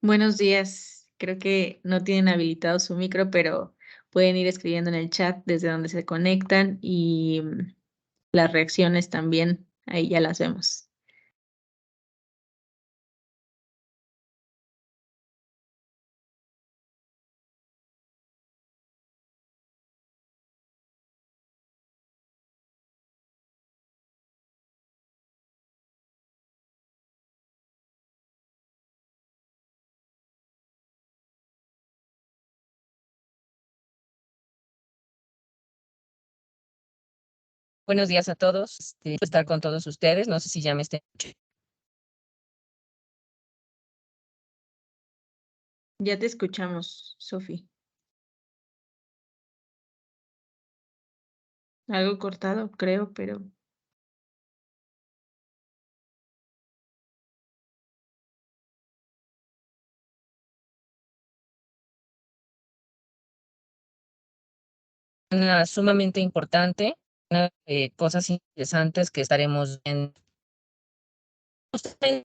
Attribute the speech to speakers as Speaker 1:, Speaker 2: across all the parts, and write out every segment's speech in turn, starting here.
Speaker 1: Buenos días. Creo que no tienen habilitado su micro, pero pueden ir escribiendo en el chat desde donde se conectan y las reacciones también, ahí ya las vemos.
Speaker 2: Buenos días a todos. Estar con todos ustedes. No sé si ya me estén.
Speaker 1: Ya te escuchamos, Sofi. Algo cortado, creo, pero
Speaker 2: Una sumamente importante, cosas interesantes que estaremos viendo. Justamente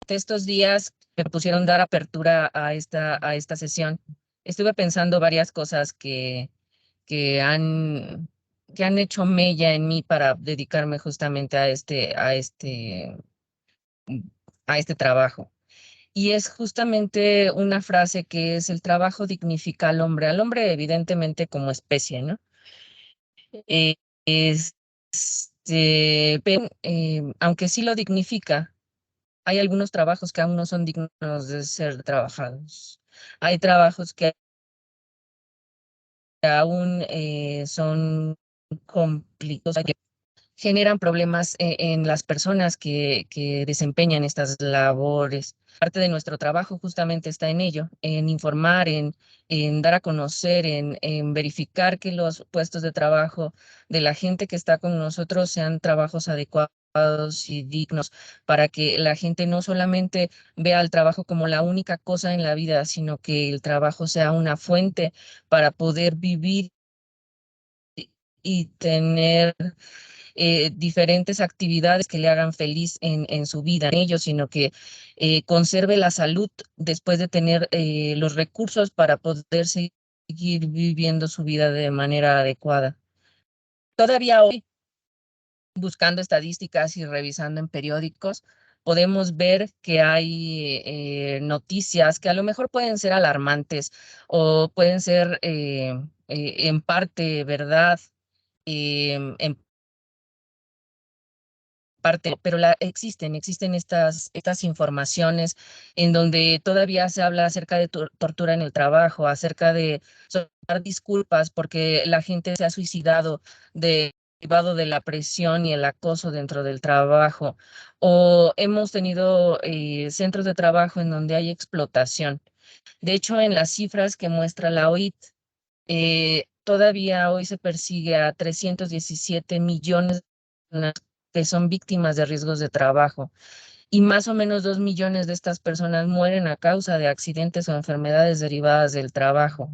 Speaker 2: estos días me pusieron dar apertura a esta sesión. Estuve pensando varias cosas que han, que han hecho mella en mí para dedicarme justamente a este trabajo. Y es justamente una frase que es: el trabajo dignifica al hombre evidentemente como especie, ¿no? Eh, pero, aunque sí lo dignifica, hay algunos trabajos que aún no son dignos de ser trabajados. Hay trabajos que aún son complicados, generan problemas en las personas que desempeñan estas labores. Parte de nuestro trabajo justamente está en ello, en informar, en dar a conocer, en verificar que los puestos de trabajo de la gente que está con nosotros sean trabajos adecuados y dignos, para que la gente no solamente vea el trabajo como la única cosa en la vida, sino que el trabajo sea una fuente para poder vivir y tener diferentes actividades que le hagan feliz en su vida, en ellos, sino que conserve la salud después de tener los recursos para poder seguir viviendo su vida de manera adecuada. Todavía hoy, buscando estadísticas y revisando en periódicos, podemos ver que hay noticias que a lo mejor pueden ser alarmantes o pueden ser en parte verdad, en parte, pero existen estas informaciones en donde todavía se habla acerca de tortura en el trabajo, acerca de solicitar disculpas porque la gente se ha suicidado derivado de la presión y el acoso dentro del trabajo, o hemos tenido centros de trabajo en donde hay explotación. De hecho, en las cifras que muestra la OIT, todavía hoy se persigue a 317 millones de personas que son víctimas de riesgos de trabajo, y más o menos 2 millones de estas personas mueren a causa de accidentes o enfermedades derivadas del trabajo.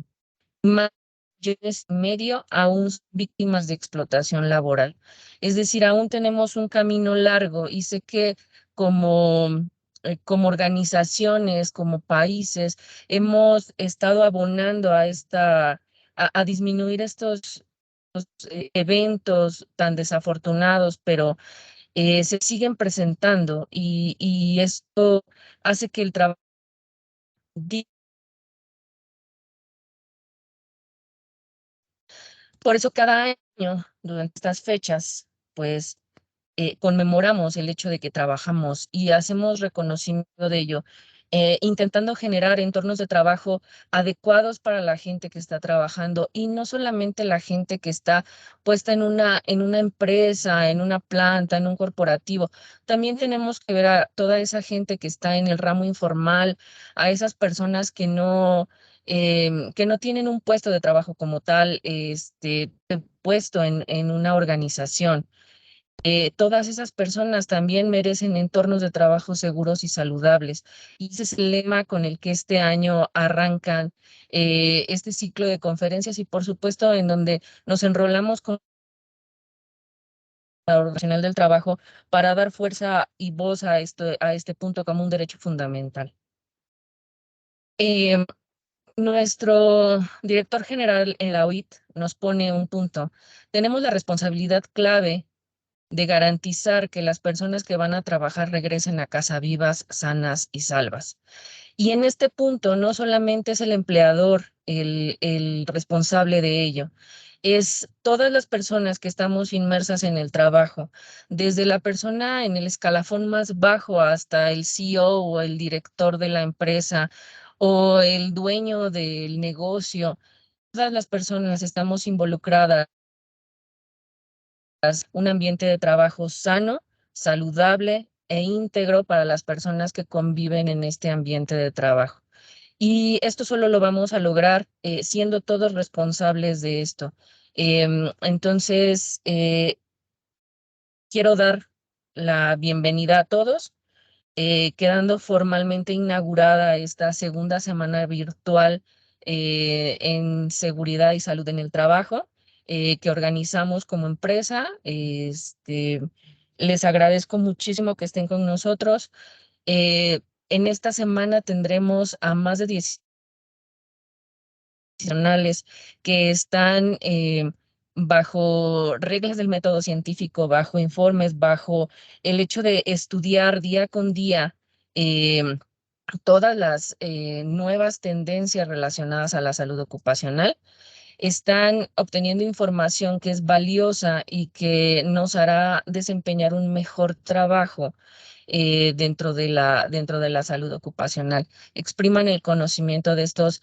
Speaker 2: Más millones y medio aún son víctimas de explotación laboral. Es decir, aún tenemos un camino largo, y sé que como organizaciones, como países, hemos estado abonando a disminuir estos eventos tan desafortunados, pero se siguen presentando, y esto hace que el trabajo. Por eso cada año, durante estas fechas, pues conmemoramos el hecho de que trabajamos y hacemos reconocimiento de ello, intentando generar entornos de trabajo adecuados para la gente que está trabajando, y no solamente la gente que está puesta en una empresa, en una planta, en un corporativo. También tenemos que ver a toda esa gente que está en el ramo informal, a esas personas que no tienen un puesto de trabajo como tal, puesto en una organización. Todas esas personas también merecen entornos de trabajo seguros y saludables. Y ese es el lema con el que este año arrancan este ciclo de conferencias, y por supuesto en donde nos enrolamos con Nacional del Trabajo para dar fuerza y voz a este punto como un derecho fundamental. Eh, Nuestro director general en la OIT nos pone un punto. Tenemos la responsabilidad clave de garantizar que las personas que van a trabajar regresen a casa vivas, sanas y salvas. Y en este punto no solamente es el empleador el responsable de ello, es todas las personas que estamos inmersas en el trabajo, desde la persona en el escalafón más bajo hasta el CEO o el director de la empresa o el dueño del negocio. Todas las personas estamos involucradas en un ambiente de trabajo sano, saludable e íntegro para las personas que conviven en este ambiente de trabajo. Y esto solo lo vamos a lograr siendo todos responsables de esto. Entonces, quiero dar la bienvenida a todos, quedando formalmente inaugurada esta segunda semana virtual en seguridad y salud en el trabajo que organizamos como empresa. Les agradezco muchísimo que estén con nosotros. En esta semana tendremos a más de 10 profesionales que están bajo reglas del método científico, bajo informes, bajo el hecho de estudiar día con día todas las nuevas tendencias relacionadas a la salud ocupacional. Están obteniendo información que es valiosa y que nos hará desempeñar un mejor trabajo dentro de la salud ocupacional. Expriman el conocimiento de estos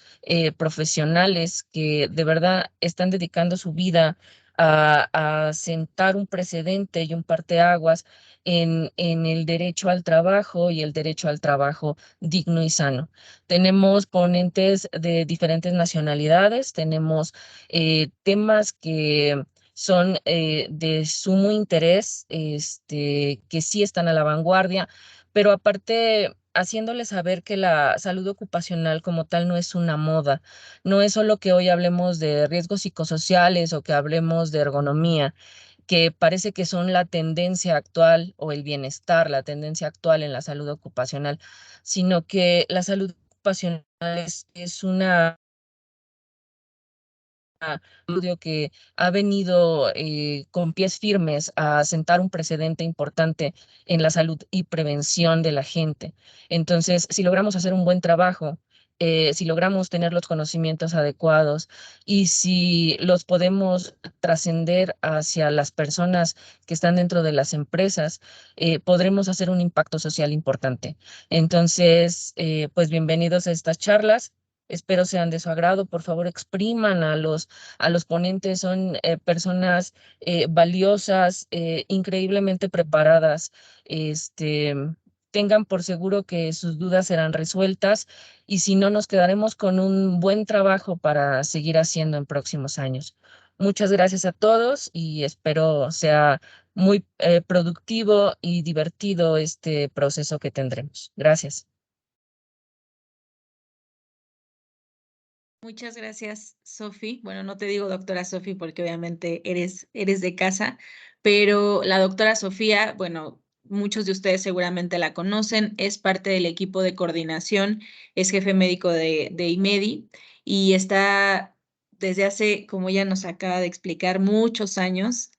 Speaker 2: profesionales que de verdad están dedicando su vida a sentar un precedente y un parteaguas en el derecho al trabajo y el derecho al trabajo digno y sano. Tenemos ponentes de diferentes nacionalidades, tenemos temas que son de sumo interés, que sí están a la vanguardia, pero aparte haciéndoles saber que la salud ocupacional como tal no es una moda, no es solo que hoy hablemos de riesgos psicosociales o que hablemos de ergonomía, que parece que son la tendencia actual o el bienestar, la tendencia actual en la salud ocupacional, sino que la salud ocupacional es una estudio que ha venido con pies firmes a sentar un precedente importante en la salud y prevención de la gente. Entonces, si logramos hacer un buen trabajo, si logramos tener los conocimientos adecuados y si los podemos trascender hacia las personas que están dentro de las empresas, podremos hacer un impacto social importante. Entonces, pues bienvenidos a estas charlas. Espero sean de su agrado. Por favor, expriman a los ponentes. Son personas valiosas, increíblemente preparadas. Este, tengan por seguro que sus dudas serán resueltas y si no, nos quedaremos con un buen trabajo para seguir haciendo en próximos años. Muchas gracias a todos y espero sea muy productivo y divertido este proceso que tendremos. Gracias.
Speaker 1: Muchas gracias, Sofi. Bueno, no te digo doctora Sofi porque obviamente eres de casa, pero la doctora Sofía, bueno, muchos de ustedes seguramente la conocen, es parte del equipo de coordinación, es jefe médico de IMEDI y está desde hace, como ella nos acaba de explicar, muchos años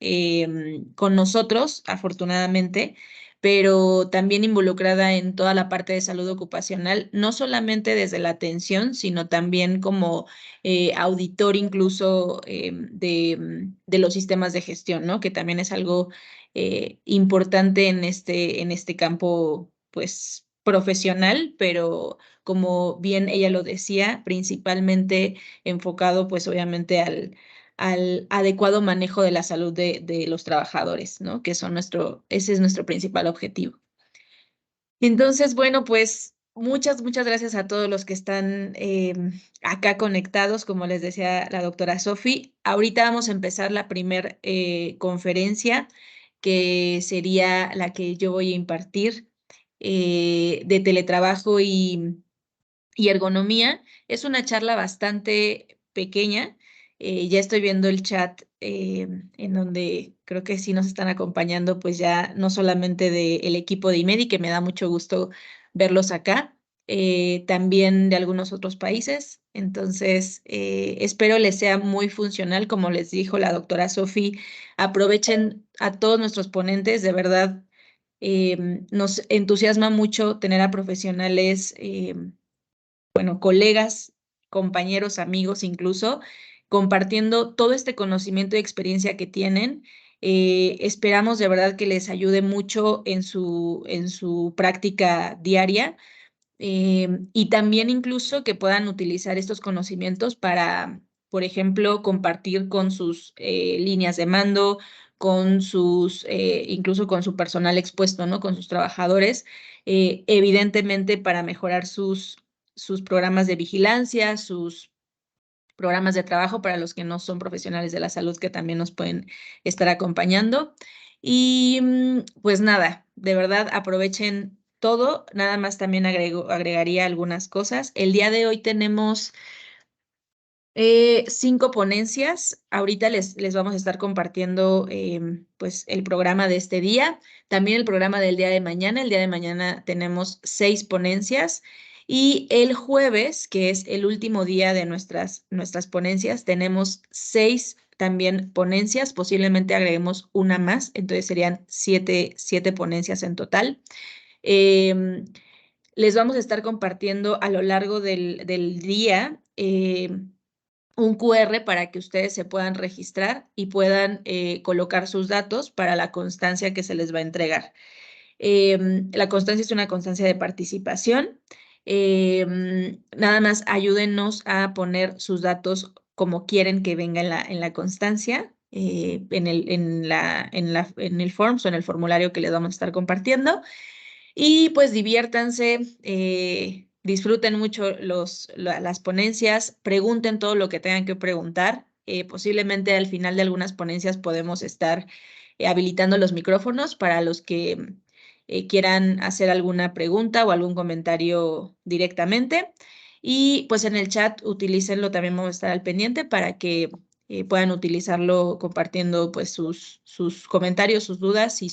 Speaker 1: con nosotros, afortunadamente, pero también involucrada en toda la parte de salud ocupacional, no solamente desde la atención, sino también como auditor incluso de los sistemas de gestión, ¿no? Que también es algo importante en este campo, pues, profesional, pero como bien ella lo decía, principalmente enfocado, pues, obviamente al adecuado manejo de la salud de los trabajadores, ¿no? Que son ese es nuestro principal objetivo. Entonces, bueno, pues muchas gracias a todos los que están acá conectados, como les decía la doctora Sofi. Ahorita vamos a empezar la primer conferencia, que sería la que yo voy a impartir de teletrabajo y ergonomía. Es una charla bastante pequeña. Ya estoy viendo el chat en donde creo que sí nos están acompañando, pues ya no solamente del equipo de IMEDI, que me da mucho gusto verlos acá, también de algunos otros países. Entonces, espero les sea muy funcional, como les dijo la doctora Sofi, aprovechen a todos nuestros ponentes, de verdad. Nos entusiasma mucho tener a profesionales, bueno, colegas, compañeros, amigos incluso, compartiendo todo este conocimiento y experiencia que tienen. Esperamos de verdad que les ayude mucho en su práctica diaria, y también incluso que puedan utilizar estos conocimientos para, por ejemplo, compartir con sus líneas de mando, con sus, incluso con su personal expuesto, ¿no? Con sus trabajadores, evidentemente para mejorar sus programas de vigilancia, sus programas de trabajo para los que no son profesionales de la salud que también nos pueden estar acompañando. Y pues nada, de verdad aprovechen todo. Nada más también agregaría algunas cosas. El día de hoy tenemos 5 ponencias. Ahorita les vamos a estar compartiendo pues el programa de este día, también el programa del día de mañana. El día de mañana tenemos 6 ponencias y el jueves, que es el último día de nuestras ponencias, tenemos 6 también ponencias. Posiblemente agreguemos una más, entonces serían 7 ponencias en total. Em, Les vamos a estar compartiendo a lo largo del día. Un QR para que ustedes se puedan registrar y puedan colocar sus datos para la constancia que se les va a entregar. La constancia es una constancia de participación. Nada más ayúdenos a poner sus datos como quieren que venga en la constancia, en el Forms o en el formulario que les vamos a estar compartiendo. Y pues diviértanse, disfruten mucho las ponencias, pregunten todo lo que tengan que preguntar. Posiblemente al final de algunas ponencias podemos estar habilitando los micrófonos para los que quieran hacer alguna pregunta o algún comentario directamente. Y pues en el chat utilícenlo, también vamos a estar al pendiente para que puedan utilizarlo compartiendo pues sus comentarios, sus dudas y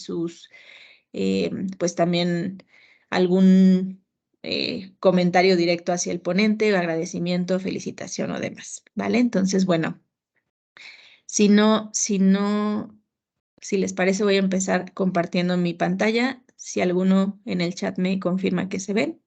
Speaker 1: eh, pues también algún comentario directo hacia el ponente, agradecimiento, felicitación o demás, ¿vale? Entonces, bueno, si les parece, voy a empezar compartiendo mi pantalla. Si alguno en el chat me confirma que se ve.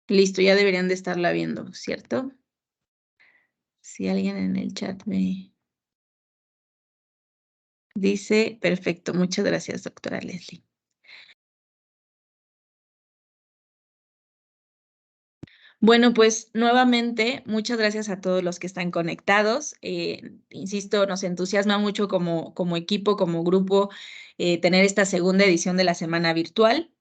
Speaker 1: Listo, ya deberían de estarla viendo, ¿cierto? Si alguien en el chat me dice, perfecto, muchas gracias, doctora Leslie. Bueno, pues nuevamente, muchas gracias a todos los que están conectados. Insisto, nos entusiasma mucho como equipo, como grupo, tener esta segunda edición de la semana virtual.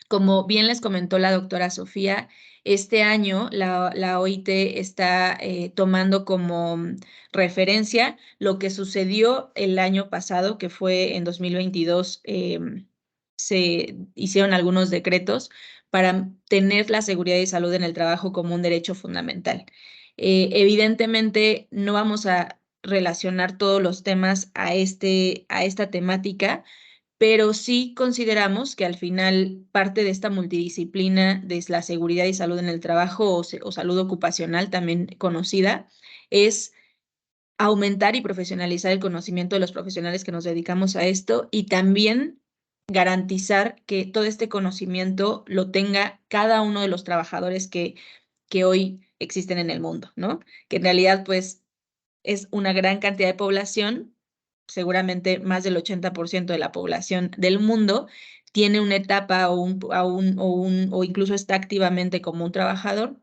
Speaker 1: Como bien les comentó la doctora Sofía, este año la OIT está tomando como referencia lo que sucedió el año pasado, que fue en 2022. Se hicieron algunos decretos para tener la seguridad y salud en el trabajo como un derecho fundamental. Evidentemente, no vamos a relacionar todos los temas a esta temática, pero sí consideramos que al final parte de esta multidisciplina de la seguridad y salud en el trabajo o salud ocupacional también conocida es aumentar y profesionalizar el conocimiento de los profesionales que nos dedicamos a esto y también garantizar que todo este conocimiento lo tenga cada uno de los trabajadores que hoy existen en el mundo, ¿no? Que en realidad pues es una gran cantidad de población, seguramente más del 80% de la población del mundo tiene una etapa o incluso está activamente como un trabajador,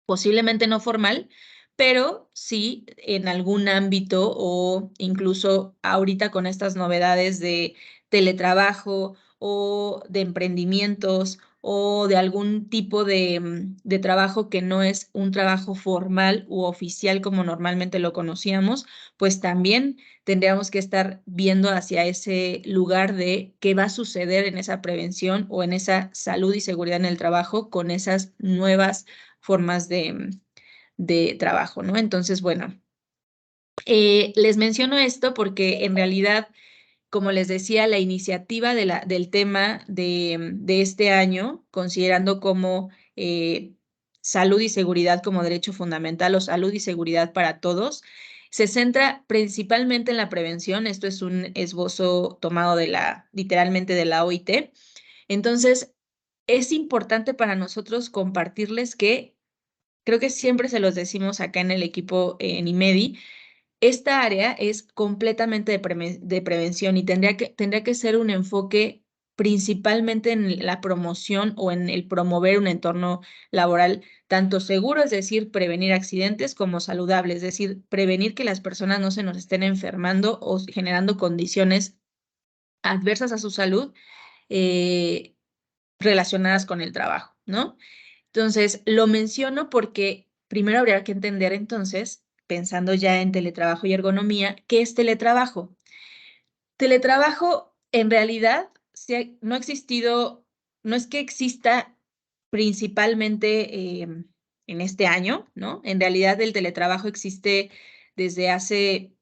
Speaker 1: posiblemente no formal, pero sí en algún ámbito o incluso ahorita con estas novedades de teletrabajo o de emprendimientos o de algún tipo de trabajo que no es un trabajo formal u oficial como normalmente lo conocíamos, pues también tendríamos que estar viendo hacia ese lugar de qué va a suceder en esa prevención o en esa salud y seguridad en el trabajo con esas nuevas formas de trabajo, ¿no? Entonces, bueno, les menciono esto porque en realidad, como les decía, la iniciativa del tema de este año, considerando como salud y seguridad como derecho fundamental o salud y seguridad para todos, se centra principalmente en la prevención. Esto es un esbozo tomado literalmente de la OIT. Entonces, es importante para nosotros compartirles que creo que siempre se los decimos acá en el equipo en IMEDI. Esta área es completamente de prevención y tendría que ser un enfoque principalmente en la promoción o en el promover un entorno laboral tanto seguro, es decir, prevenir accidentes, como saludable, es decir, prevenir que las personas no se nos estén enfermando o generando condiciones adversas a su salud eh, relacionadas con el trabajo, ¿no? Entonces, lo menciono porque primero habría que entender entonces, pensando ya en teletrabajo y ergonomía, ¿qué es teletrabajo? Teletrabajo en realidad no ha existido, no es que exista principalmente en este año, ¿no? En realidad el teletrabajo existe desde hace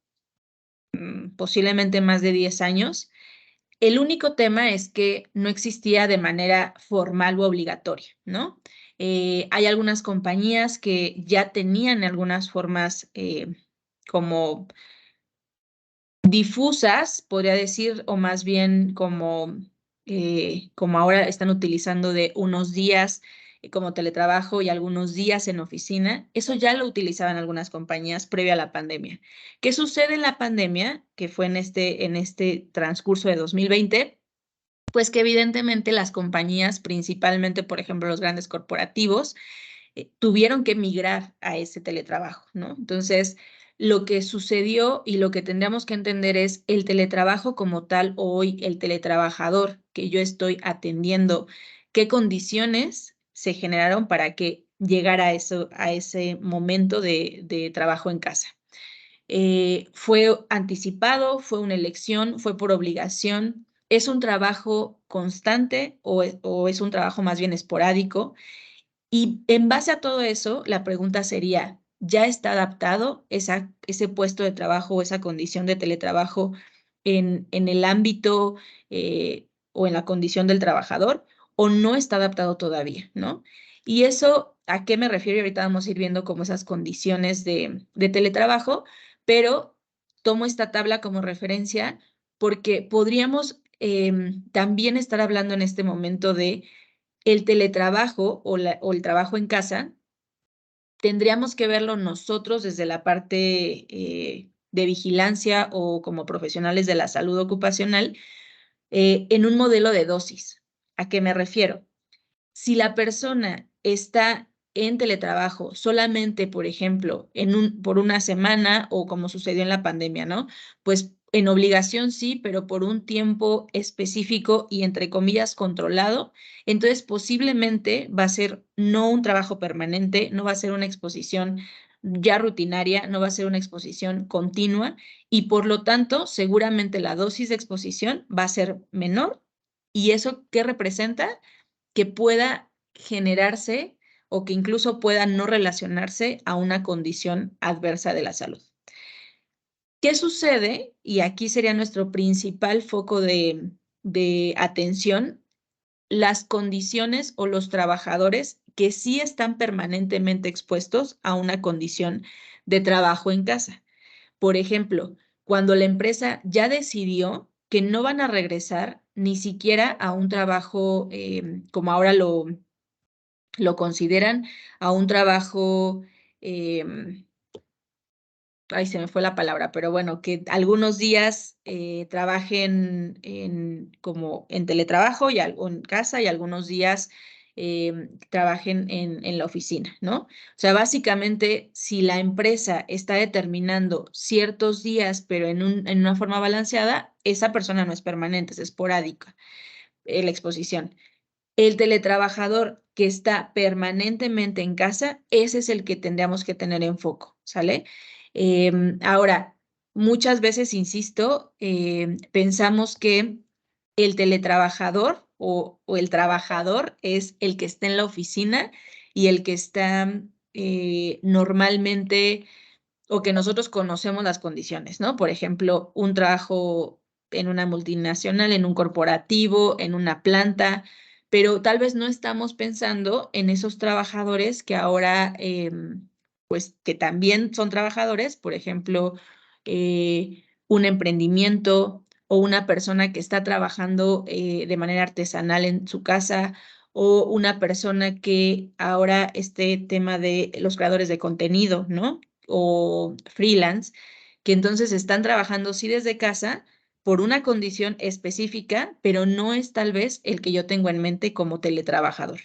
Speaker 1: posiblemente más de 10 años. El único tema es que no existía de manera formal u obligatoria, ¿no? Hay algunas compañías que ya tenían algunas formas como difusas, podría decir, o más bien como ahora están utilizando de unos días como teletrabajo y algunos días en oficina. Eso ya lo utilizaban algunas compañías previo a la pandemia. ¿Qué sucede en la pandemia, que fue en este transcurso de 2020? Pues que evidentemente las compañías, principalmente, por ejemplo, los grandes corporativos, tuvieron que migrar a ese teletrabajo, ¿no? Entonces, lo que sucedió y lo que tendríamos que entender es el teletrabajo como tal, hoy el teletrabajador que yo estoy atendiendo, qué condiciones se generaron para que llegara a ese momento de trabajo en casa. ¿Fue anticipado? ¿Fue una elección? ¿Fue por obligación? ¿Es un trabajo constante o es un trabajo más bien esporádico? Y en base a todo eso, la pregunta sería, ¿ya está adaptado ese puesto de trabajo o esa condición de teletrabajo en el ámbito o en la condición del trabajador o no está adaptado todavía, ¿no? Y eso, ¿a qué me refiero? Y ahorita vamos a ir viendo como esas condiciones de teletrabajo, pero tomo esta tabla como referencia porque podríamos también estar hablando en este momento de el teletrabajo o el trabajo en casa, tendríamos que verlo nosotros desde la parte de vigilancia o como profesionales de la salud ocupacional en un modelo de dosis. ¿A qué me refiero? Si la persona está en teletrabajo solamente, por ejemplo, por una semana o como sucedió en la pandemia, ¿no? Pues en obligación sí, pero por un tiempo específico y entre comillas controlado, entonces posiblemente va a ser no un trabajo permanente, no va a ser una exposición ya rutinaria, no va a ser una exposición continua y por lo tanto seguramente la dosis de exposición va a ser menor. ¿Y eso qué representa? Que pueda generarse o que incluso pueda no relacionarse a una condición adversa de la salud. ¿Qué sucede? Y aquí sería nuestro principal foco de atención, las condiciones o los trabajadores que sí están permanentemente expuestos a una condición de trabajo en casa. Por ejemplo, cuando la empresa ya decidió que no van a regresar ni siquiera a un trabajo como ahora lo consideran, a un trabajo, ay, se me fue la palabra, pero bueno, que algunos días trabajen como en teletrabajo y algo en casa y algunos días trabajen en la oficina, ¿no? O sea, básicamente, si la empresa está determinando ciertos días, pero en una forma balanceada, esa persona no es permanente, es esporádica, la exposición. El teletrabajador que está permanentemente en casa, ese es el que tendríamos que tener en foco, ¿sale? Ahora, muchas veces, insisto, pensamos que el teletrabajador o el trabajador es el que está en la oficina y el que está normalmente o que nosotros conocemos las condiciones, ¿no? Por ejemplo, un trabajo en una multinacional, en un corporativo, en una planta, pero tal vez no estamos pensando en esos trabajadores que ahora, pues, que también son trabajadores, por ejemplo, un emprendimiento o una persona que está trabajando de manera artesanal en su casa o una persona que ahora este tema de los creadores de contenido, ¿no? O freelance, que entonces están trabajando sí desde casa por una condición específica, pero no es tal vez el que yo tengo en mente como teletrabajador.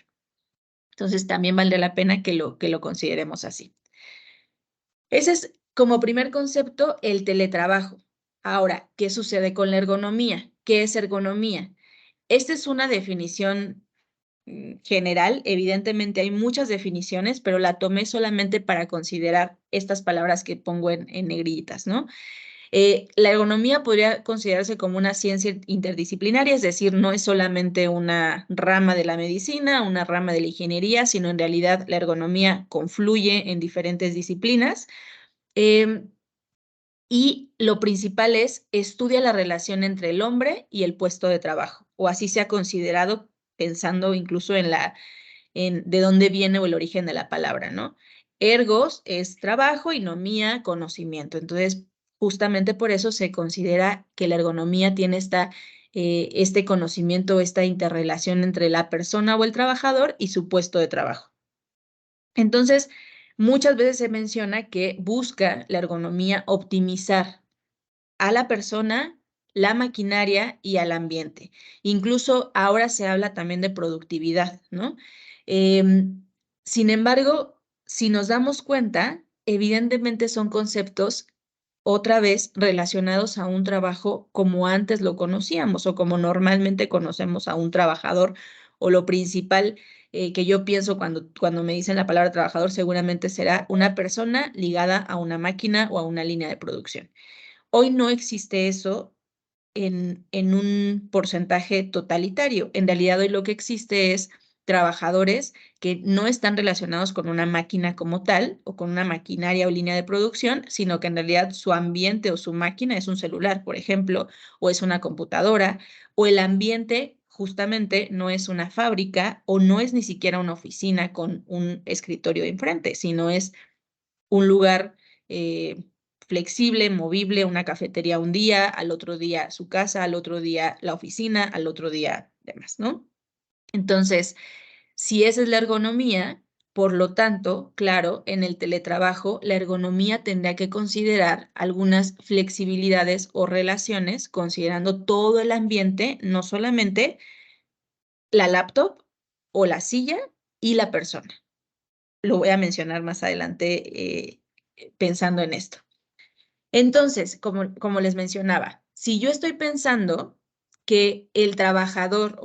Speaker 1: Entonces también vale la pena que lo consideremos así. Ese es como primer concepto el teletrabajo. Ahora, ¿qué sucede con la ergonomía? ¿Qué es ergonomía? Esta es una definición general. Evidentemente hay muchas definiciones, pero la tomé solamente para considerar estas palabras que pongo en negritas, ¿no? La ergonomía podría considerarse como una ciencia interdisciplinaria, es decir, no es solamente una rama de la medicina, una rama de la ingeniería, sino en realidad la ergonomía confluye en diferentes disciplinas. Em, y lo principal es estudia la relación entre el hombre y el puesto de trabajo, o así se ha considerado pensando incluso en de dónde viene o el origen de la palabra, ¿no? Ergos es trabajo y nomía, conocimiento. Entonces, justamente por eso se considera que la ergonomía tiene este conocimiento, esta interrelación entre la persona o el trabajador y su puesto de trabajo. Entonces, muchas veces se menciona que busca la ergonomía optimizar a la persona, la maquinaria y al ambiente. Incluso ahora se habla también de productividad, ¿no? Sin embargo, si nos damos cuenta, evidentemente son conceptos otra vez relacionados a un trabajo como antes lo conocíamos o como normalmente conocemos a un trabajador o lo principal que yo pienso cuando me dicen la palabra trabajador seguramente será una persona ligada a una máquina o a una línea de producción. Hoy no existe eso en un porcentaje totalitario. En realidad hoy lo que existe es trabajadores que no están relacionados con una máquina como tal o con una maquinaria o línea de producción, sino que en realidad su ambiente o su máquina es un celular, por ejemplo, o es una computadora, o el ambiente justamente no es una fábrica o no es ni siquiera una oficina con un escritorio de enfrente, sino es un lugar flexible, movible, una cafetería un día, al otro día su casa, al otro día la oficina, al otro día demás, ¿no? Entonces, si esa es la ergonomía, por lo tanto, claro, en el teletrabajo, la ergonomía tendrá que considerar algunas flexibilidades o relaciones, considerando todo el ambiente, no solamente la laptop o la silla y la persona. Lo voy a mencionar más adelante pensando en esto. Entonces, como les mencionaba, si yo estoy pensando que el trabajador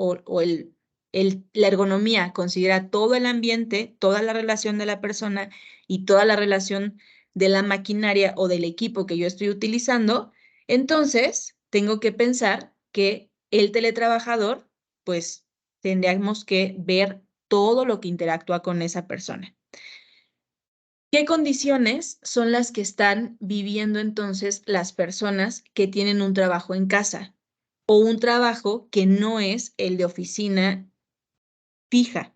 Speaker 1: la ergonomía considera todo el ambiente, toda la relación de la persona y toda la relación de la maquinaria o del equipo que yo estoy utilizando, entonces tengo que pensar que el teletrabajador, pues tendríamos que ver todo lo que interactúa con esa persona. ¿Qué condiciones son las que están viviendo entonces las personas que tienen un trabajo en casa o un trabajo que no es el de oficina fija?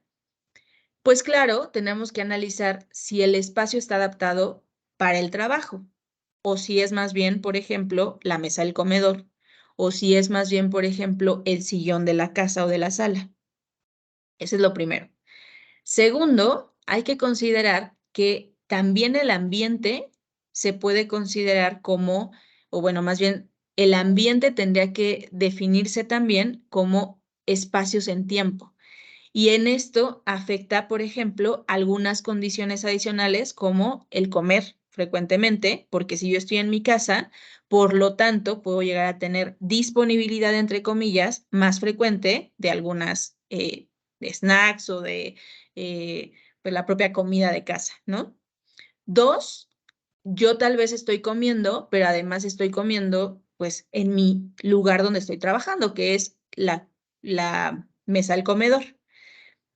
Speaker 1: Pues claro, tenemos que analizar si el espacio está adaptado para el trabajo o si es más bien, por ejemplo, la mesa del comedor o si es más bien, por ejemplo, el sillón de la casa o de la sala. Ese es lo primero. Segundo, hay que considerar que también el ambiente se puede considerar como, o bueno, más bien, el ambiente tendría que definirse también como espacios en tiempo. Y en esto afecta, por ejemplo, algunas condiciones adicionales como el comer frecuentemente, porque si yo estoy en mi casa, por lo tanto, puedo llegar a tener disponibilidad, entre comillas, más frecuente de algunas snacks o de pues la propia comida de casa, ¿no? Dos, yo tal vez estoy comiendo, pero además estoy comiendo pues en mi lugar donde estoy trabajando, que es la mesa del comedor.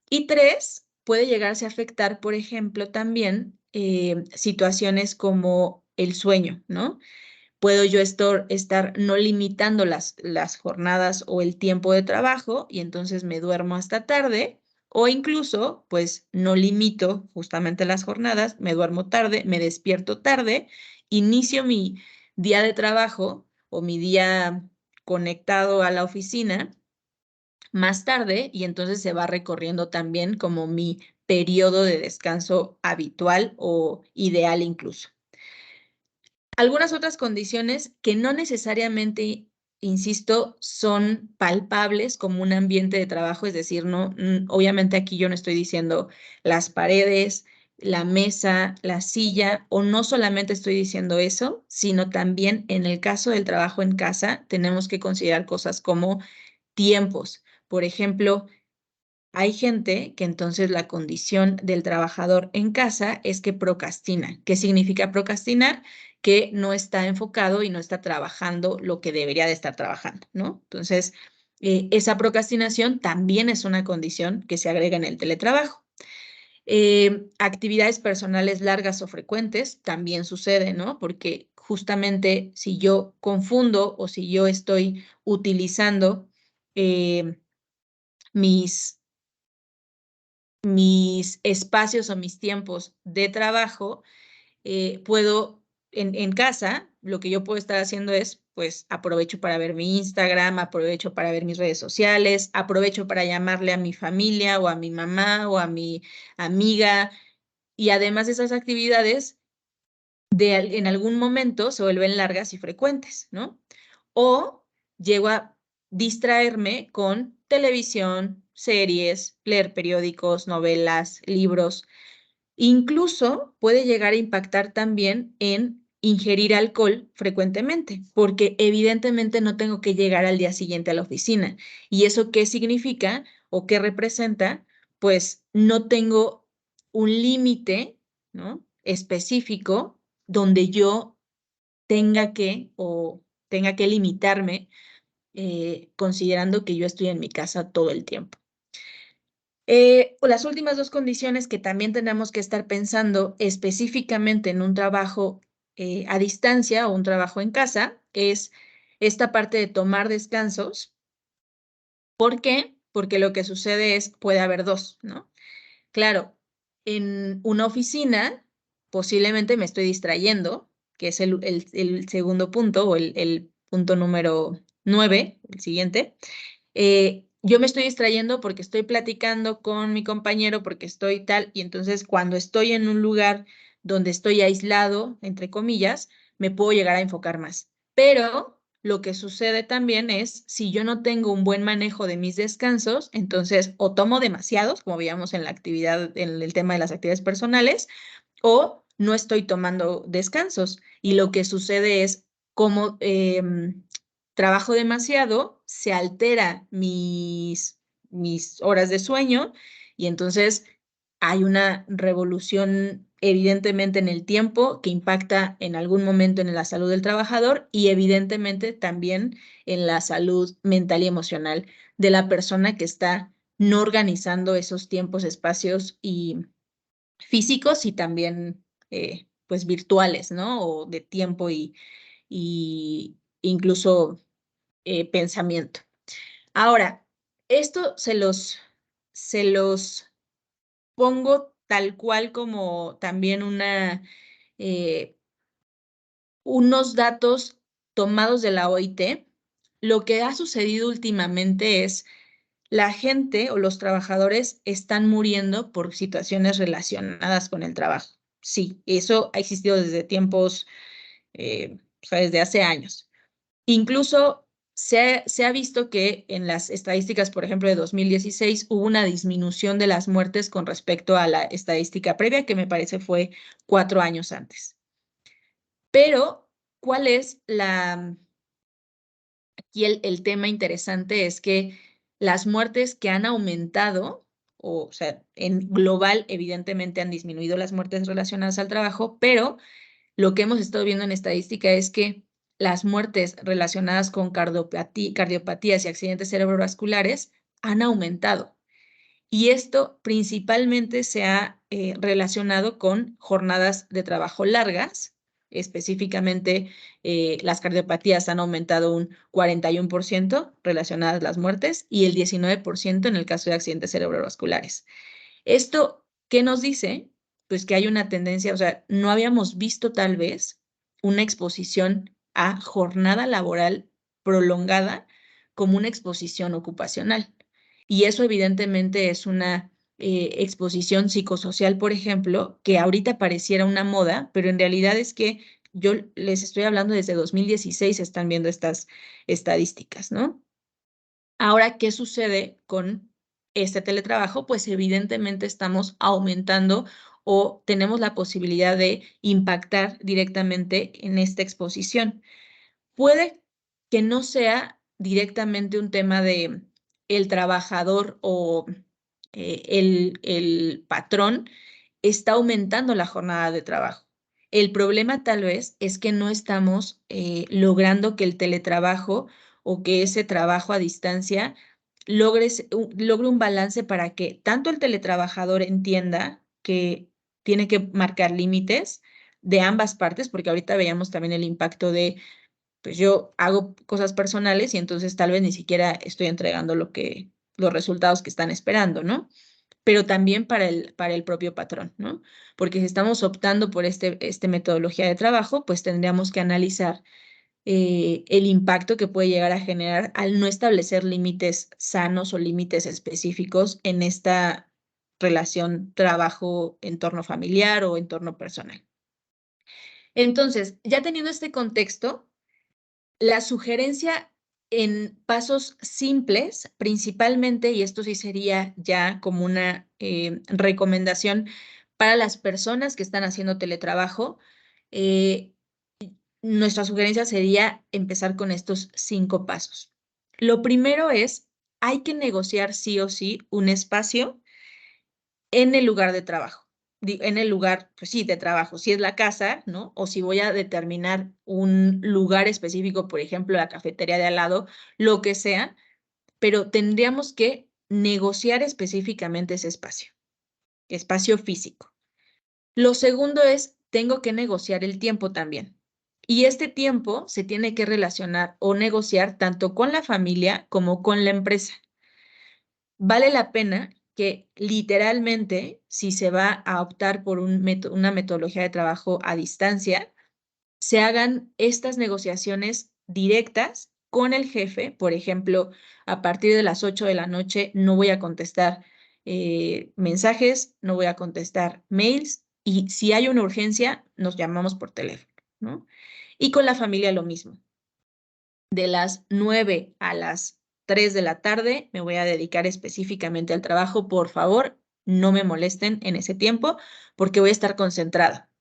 Speaker 1: Y tres, puede llegarse a afectar, por ejemplo, también situaciones como el sueño, ¿no? Puedo yo estar no limitando las jornadas o el tiempo de trabajo y entonces me duermo hasta tarde o incluso pues no limito justamente las jornadas, me duermo tarde, me despierto tarde, inicio mi día de trabajo o mi día conectado a la oficina más tarde y entonces se va recorriendo también como mi periodo de descanso habitual o ideal incluso. Algunas otras condiciones que no necesariamente, insisto, son palpables como un ambiente de trabajo, es decir, no, obviamente aquí yo no estoy diciendo las paredes, la mesa, la silla, o no solamente estoy diciendo eso, sino también en el caso del trabajo en casa tenemos que considerar cosas como tiempos. Por ejemplo, hay gente que entonces la condición del trabajador en casa es que procrastina. ¿Qué significa procrastinar? Que no está enfocado y no está trabajando lo que debería de estar trabajando, ¿no? Entonces, esa procrastinación también es una condición que se agrega en el teletrabajo. Actividades personales largas o frecuentes también sucede, ¿no? Porque justamente si yo confundo o si yo estoy utilizando mis mis espacios o mis tiempos de trabajo, puedo, en casa, lo que yo puedo estar haciendo es, pues, aprovecho para ver mi Instagram, aprovecho para ver mis redes sociales, aprovecho para llamarle a mi familia o a mi mamá o a mi amiga, y además de esas actividades, en algún momento se vuelven largas y frecuentes, ¿no? O llego a distraerme con televisión, series, leer periódicos, novelas, libros. Incluso puede llegar a impactar también en ingerir alcohol frecuentemente, porque evidentemente no tengo que llegar al día siguiente a la oficina. ¿Y eso qué significa o qué representa? Pues no tengo un límite, ¿no? Específico donde yo tenga que o tenga que limitarme considerando que yo estoy en mi casa todo el tiempo. Las últimas dos condiciones que también tenemos que estar pensando específicamente en un trabajo a distancia o un trabajo en casa es esta parte de tomar descansos. ¿Por qué? Porque lo que sucede es, puede haber dos, ¿no? Claro, en una oficina posiblemente me estoy distrayendo, que es el segundo punto o el punto número 9, el siguiente. Yo me estoy distrayendo porque estoy platicando con mi compañero, porque estoy tal, y entonces cuando estoy en un lugar donde estoy aislado, entre comillas, me puedo llegar a enfocar más. Pero lo que sucede también es, si yo no tengo un buen manejo de mis descansos, entonces o tomo demasiados, como veíamos en la actividad, en el tema de las actividades personales, o no estoy tomando descansos. Y lo que sucede es, como trabajo demasiado, se altera mis horas de sueño y entonces hay una revolución evidentemente en el tiempo que impacta en algún momento en la salud del trabajador y evidentemente también en la salud mental y emocional de la persona que está no organizando esos tiempos, espacios y físicos y también pues virtuales, ¿no? O de tiempo y incluso pensamiento. Ahora, esto se los pongo tal cual como también eh, unos datos tomados de la OIT. Lo que ha sucedido últimamente es la gente o los trabajadores están muriendo por situaciones relacionadas con el trabajo. Sí, eso ha existido desde tiempos, o sea, desde hace años. Incluso se ha visto que en las estadísticas, por ejemplo, de 2016, hubo una disminución de las muertes con respecto a la estadística previa, que me parece fue 4 años antes. Pero, ¿cuál es aquí el tema interesante? Es que las muertes que han aumentado o sea, en global, evidentemente han disminuido las muertes relacionadas al trabajo, pero lo que hemos estado viendo en estadística es que las muertes relacionadas con cardiopatías y accidentes cerebrovasculares han aumentado. Y esto principalmente se ha relacionado con jornadas de trabajo largas. Específicamente, las cardiopatías han aumentado un 41% relacionadas a las muertes y el 19% en el caso de accidentes cerebrovasculares. ¿Esto qué nos dice? Pues que hay una tendencia, o sea, no habíamos visto tal vez una exposición a jornada laboral prolongada como una exposición ocupacional. Y eso evidentemente es una exposición psicosocial, por ejemplo, que ahorita pareciera una moda, pero en realidad es que yo les estoy hablando desde 2016, están viendo estas estadísticas, ¿no? Ahora, ¿qué sucede con este teletrabajo? Pues evidentemente estamos aumentando o tenemos la posibilidad de impactar directamente en esta exposición. Puede que no sea directamente un tema de el trabajador o el patrón está aumentando la jornada de trabajo. El problema tal vez es que no estamos logrando que el teletrabajo o que ese trabajo a distancia logre un balance para que tanto el teletrabajador entienda que tiene que marcar límites de ambas partes, porque ahorita veíamos también el impacto de pues yo hago cosas personales y entonces tal vez ni siquiera estoy entregando los resultados que están esperando, ¿no? Pero también para el propio patrón, ¿no? Porque si estamos optando por este metodología de trabajo, pues tendríamos que analizar el impacto que puede llegar a generar al no establecer límites sanos o límites específicos en esta relación trabajo-entorno familiar o entorno personal. Entonces, ya teniendo este contexto, la sugerencia en pasos simples, principalmente, y esto sí sería ya como una recomendación para las personas que están haciendo teletrabajo, eh, nuestra sugerencia sería empezar con estos 5 pasos. Lo primero es, hay que negociar sí o sí un espacio en el lugar de trabajo. En el lugar, pues sí, de trabajo, si es la casa, ¿no? O si voy a determinar un lugar específico, por ejemplo, la cafetería de al lado, lo que sea, pero tendríamos que negociar específicamente ese espacio físico. Lo segundo es, tengo que negociar el tiempo también. Y este tiempo se tiene que relacionar o negociar tanto con la familia como con la empresa. Vale la pena que literalmente, si se va a optar por una metodología de trabajo a distancia, se hagan estas negociaciones directas con el jefe. Por ejemplo, a partir de las 8 de la noche no voy a contestar mensajes, no voy a contestar mails y si hay una urgencia, nos llamamos por teléfono, ¿no? Y con la familia lo mismo. De las 9 a las 3 de la tarde me voy a dedicar específicamente al trabajo. Por favor, no me molesten en ese tiempo porque voy a estar concentrada.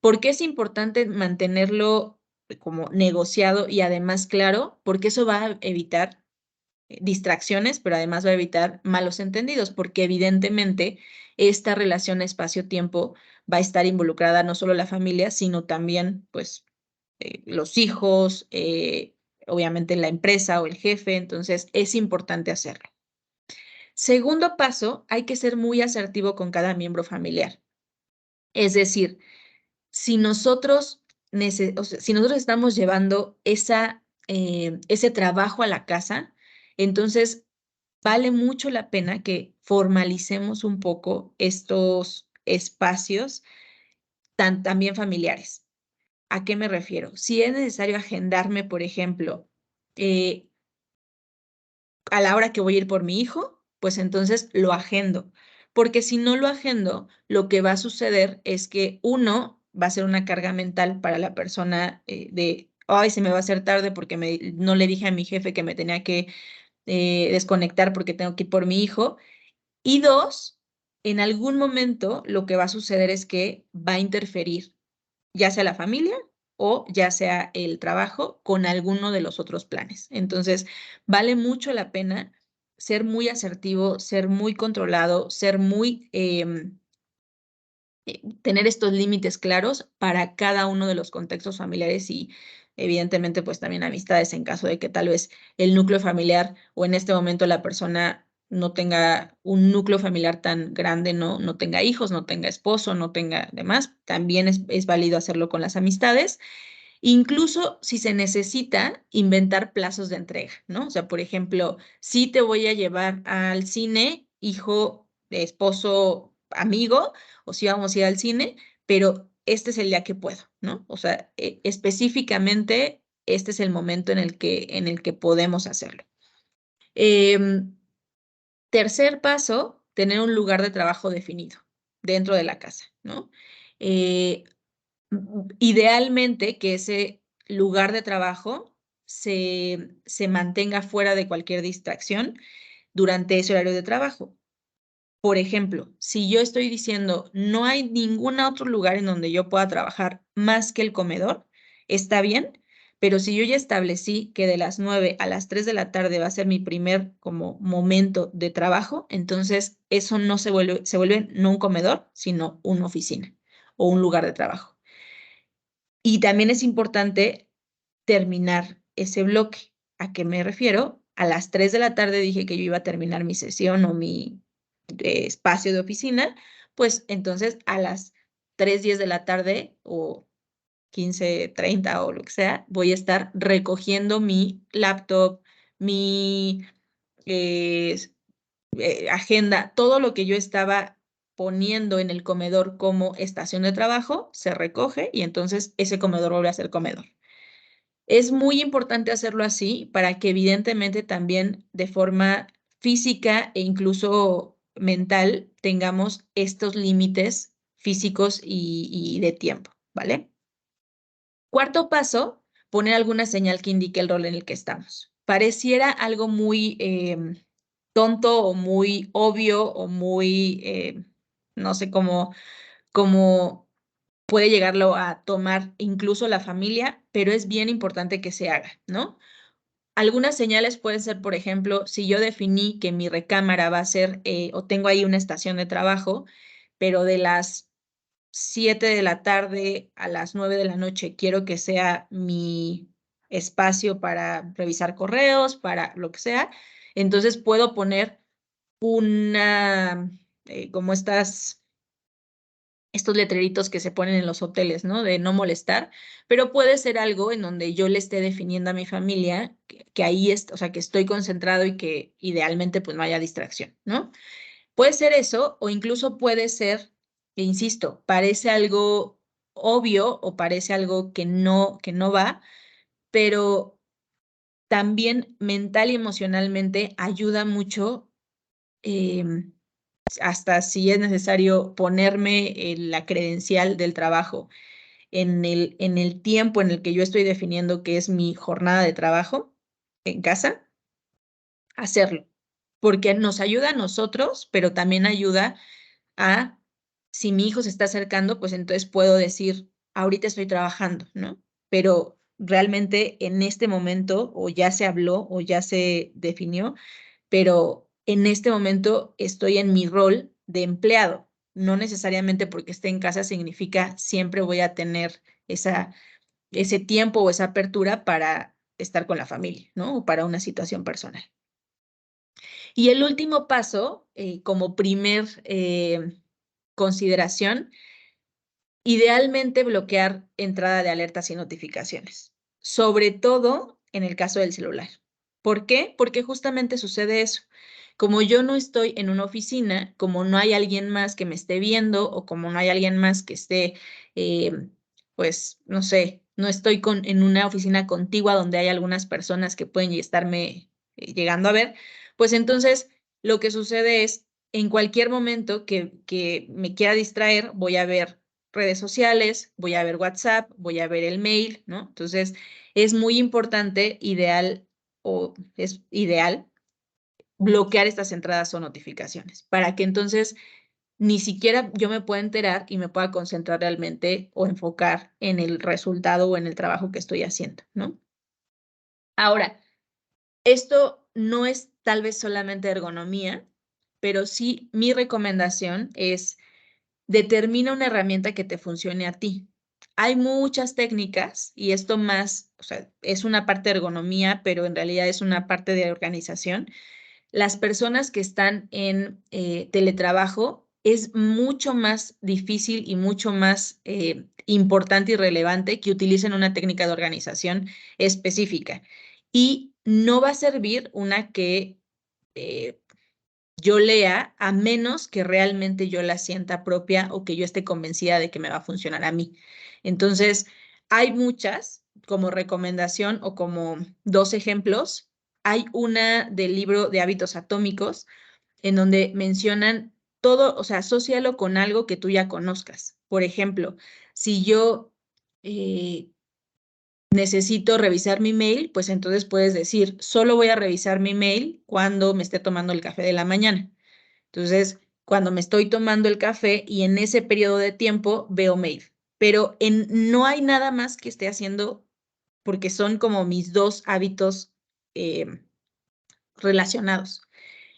Speaker 1: ¿Por qué es importante mantenerlo como negociado y además claro? Porque eso va a evitar distracciones, pero además va a evitar malos entendidos, porque evidentemente esta relación espacio-tiempo va a estar involucrada no solo la familia, sino también pues los hijos, obviamente la empresa o el jefe, entonces es importante hacerlo. Segundo paso, hay que ser muy asertivo con cada miembro familiar. Es decir, si nosotros, o sea, si nosotros estamos llevando ese trabajo a la casa, entonces vale mucho la pena que formalicemos un poco estos espacios también familiares. ¿A qué me refiero? Si es necesario agendarme, por ejemplo, eh, a la hora que voy a ir por mi hijo, pues entonces lo agendo. Porque si no lo agendo, lo que va a suceder es que uno va a ser una carga mental para la persona ay, se me va a hacer tarde porque no le dije a mi jefe que me tenía que desconectar porque tengo que ir por mi hijo. Y dos, en algún momento lo que va a suceder es que va a interferir ya sea la familia o ya sea el trabajo con alguno de los otros planes. Entonces, vale mucho la pena ser muy asertivo, ser muy controlado, ser muy tener estos límites claros para cada uno de los contextos familiares y evidentemente pues también amistades en caso de que tal vez el núcleo familiar o en este momento la persona no tenga un núcleo familiar tan grande, no tenga hijos, no tenga esposo, no tenga demás, también es válido hacerlo con las amistades. Incluso si se necesita inventar plazos de entrega, ¿no? O sea, por ejemplo, si te voy a llevar al cine, hijo, esposo, amigo, o si vamos a ir al cine, pero este es el día que puedo, ¿no? O sea, específicamente este es el momento en el que podemos hacerlo. Em, Tercer paso, tener un lugar de trabajo definido dentro de la casa, ¿no? Eh, Idealmente que ese lugar de trabajo se mantenga fuera de cualquier distracción durante ese horario de trabajo. Por ejemplo, si yo estoy diciendo no hay ningún otro lugar en donde yo pueda trabajar más que el comedor, está bien, pero si yo ya establecí que de las 9 a las 3 de la tarde va a ser mi primer como momento de trabajo, entonces eso no se vuelve no un comedor, sino una oficina o un lugar de trabajo. Y también es importante terminar ese bloque. ¿A qué me refiero? A las 3 de la tarde dije que yo iba a terminar mi sesión o mi espacio de oficina, pues entonces a las 3:10 de la tarde o 15:30 o lo que sea, voy a estar recogiendo mi laptop, mi eh, agenda, todo lo que yo estaba poniendo en el comedor como estación de trabajo, se recoge y entonces ese comedor vuelve a ser comedor. Es muy importante hacerlo así para que evidentemente también de forma física e incluso mental tengamos estos límites físicos y de tiempo, ¿vale? Cuarto paso, poner alguna señal que indique el rol en el que estamos. Pareciera algo muy tonto o muy obvio o muy, no sé cómo puede llegarlo a tomar incluso la familia, pero es bien importante que se haga, ¿no? Algunas señales pueden ser, por ejemplo, si yo definí que mi recámara va a ser, o tengo ahí una estación de trabajo, pero de las 7 de la tarde a las 9 de la noche quiero que sea mi espacio para revisar correos, para lo que sea, entonces puedo poner una, como estos letreritos que se ponen en los hoteles, ¿no? De no molestar, pero puede ser algo en donde yo le esté definiendo a mi familia que ahí es, o sea, que estoy concentrado y que idealmente pues no haya distracción, ¿no? Puede ser eso o incluso puede ser, e insisto, parece algo obvio o parece algo que no va, pero también mental y emocionalmente ayuda mucho em, hasta si es necesario ponerme la credencial del trabajo en el tiempo en el que yo estoy definiendo que es mi jornada de trabajo en casa, hacerlo, porque nos ayuda a nosotros, pero también ayuda a, si mi hijo se está acercando, pues entonces puedo decir, ahorita estoy trabajando, ¿no? Pero realmente en este momento o ya se habló o ya se definió, pero en este momento estoy en mi rol de empleado. No necesariamente porque esté en casa significa siempre voy a tener ese tiempo o esa apertura para estar con la familia, ¿no? O para una situación personal. Y el último paso, como primer consideración, idealmente bloquear entrada de alertas y notificaciones, sobre todo en el caso del celular. ¿Por qué? Porque justamente sucede eso. Como yo no estoy en una oficina, como no hay alguien más que me esté viendo o como no hay alguien más que esté, pues, no sé, no estoy en una oficina contigua donde hay algunas personas que pueden estarme llegando a ver, pues entonces lo que sucede es, en cualquier momento que me quiera distraer, voy a ver redes sociales, voy a ver WhatsApp, voy a ver el mail, ¿no? Entonces, es muy importante, ideal o es ideal bloquear estas entradas o notificaciones para que entonces ni siquiera yo me pueda enterar y me pueda concentrar realmente o enfocar en el resultado o en el trabajo que estoy haciendo, ¿no? Ahora, esto no es tal vez solamente ergonomía, pero sí mi recomendación es determina una herramienta que te funcione a ti. Hay muchas técnicas y esto más, o sea, es una parte de ergonomía, pero en realidad es una parte de organización. Las personas que están en teletrabajo es mucho más difícil y mucho más importante y relevante que utilicen una técnica de organización específica. Y no va a servir una que eh, yo lea a menos que realmente yo la sienta propia o que yo esté convencida de que me va a funcionar a mí. Entonces, hay muchas como recomendación o como dos ejemplos. Hay una del libro de hábitos atómicos en donde mencionan todo, o sea, asócialo con algo que tú ya conozcas. Por ejemplo, si yo eh, necesito revisar mi mail, pues entonces puedes decir, solo voy a revisar mi mail cuando me esté tomando el café de la mañana. Entonces, cuando me estoy tomando el café y en ese periodo de tiempo veo mail, pero no hay nada más que esté haciendo porque son como mis dos hábitos eh, relacionados.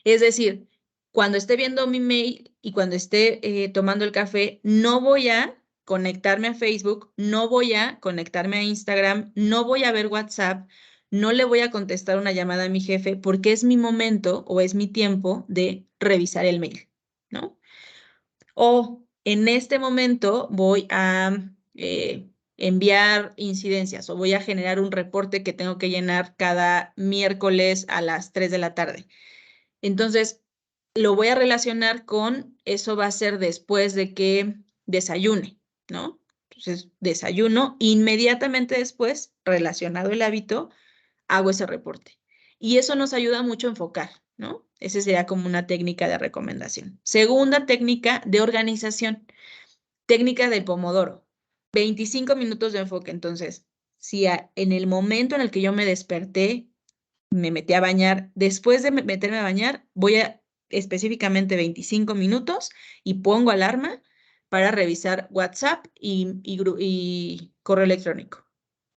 Speaker 1: Es decir, cuando esté viendo mi mail y cuando esté tomando el café, no voy a conectarme a Facebook, no voy a conectarme a Instagram, no voy a ver WhatsApp, no le voy a contestar una llamada a mi jefe porque es mi momento o es mi tiempo de revisar el mail, ¿no? O en este momento voy a enviar incidencias o voy a generar un reporte que tengo que llenar cada miércoles a las 3 de la tarde. Entonces, lo voy a relacionar con, eso va a ser después de que desayune, ¿no? Entonces, desayuno, inmediatamente después, relacionado el hábito, hago ese reporte. Y eso nos ayuda mucho a enfocar, ¿no? Esa sería como una técnica de recomendación. Segunda técnica de organización, técnica del pomodoro. 25 minutos de enfoque. Entonces, si en el momento en el que yo me desperté, me metí a bañar. Después de meterme a bañar, voy a específicamente 25 minutos y pongo alarma para revisar WhatsApp y correo electrónico.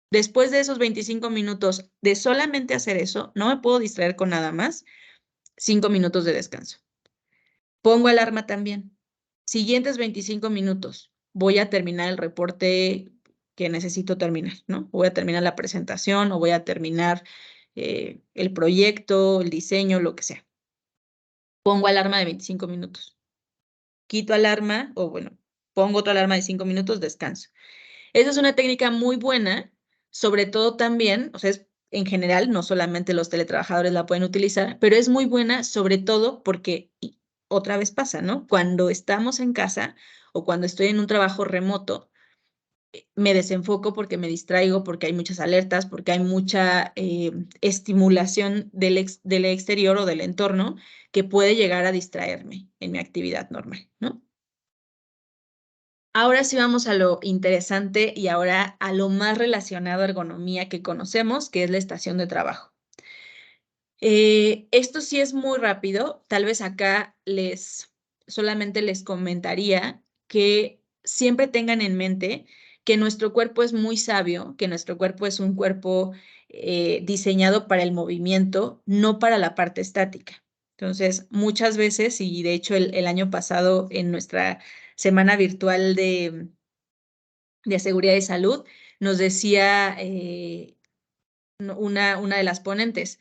Speaker 1: Después de esos 25 minutos de solamente hacer eso, no me puedo distraer con nada más, 5 minutos de descanso. Pongo alarma también. Siguientes 25 minutos, voy a terminar el reporte que necesito terminar, ¿no? Voy a terminar la presentación o voy a terminar el proyecto, el diseño, lo que sea. Pongo alarma de 25 minutos. Quito alarma o bueno, pongo otra alarma de 5 minutos, descanso. Esa es una técnica muy buena, sobre todo también, o sea, en general, no solamente los teletrabajadores la pueden utilizar, pero es muy buena sobre todo porque otra vez pasa, ¿no? Cuando estamos en casa o cuando estoy en un trabajo remoto, me desenfoco porque me distraigo, porque hay muchas alertas, porque hay mucha estimulación del exterior o del entorno que puede llegar a distraerme en mi actividad normal, ¿no? Ahora sí vamos a lo interesante y ahora a lo más relacionado a ergonomía que conocemos, que es la estación de trabajo. Esto sí es muy rápido, tal vez acá solamente les comentaría que siempre tengan en mente que nuestro cuerpo es muy sabio, que nuestro cuerpo es un cuerpo diseñado para el movimiento, no para la parte estática. Entonces, muchas veces, y de hecho el año pasado en nuestra semana virtual de seguridad y salud, nos decía una de las ponentes,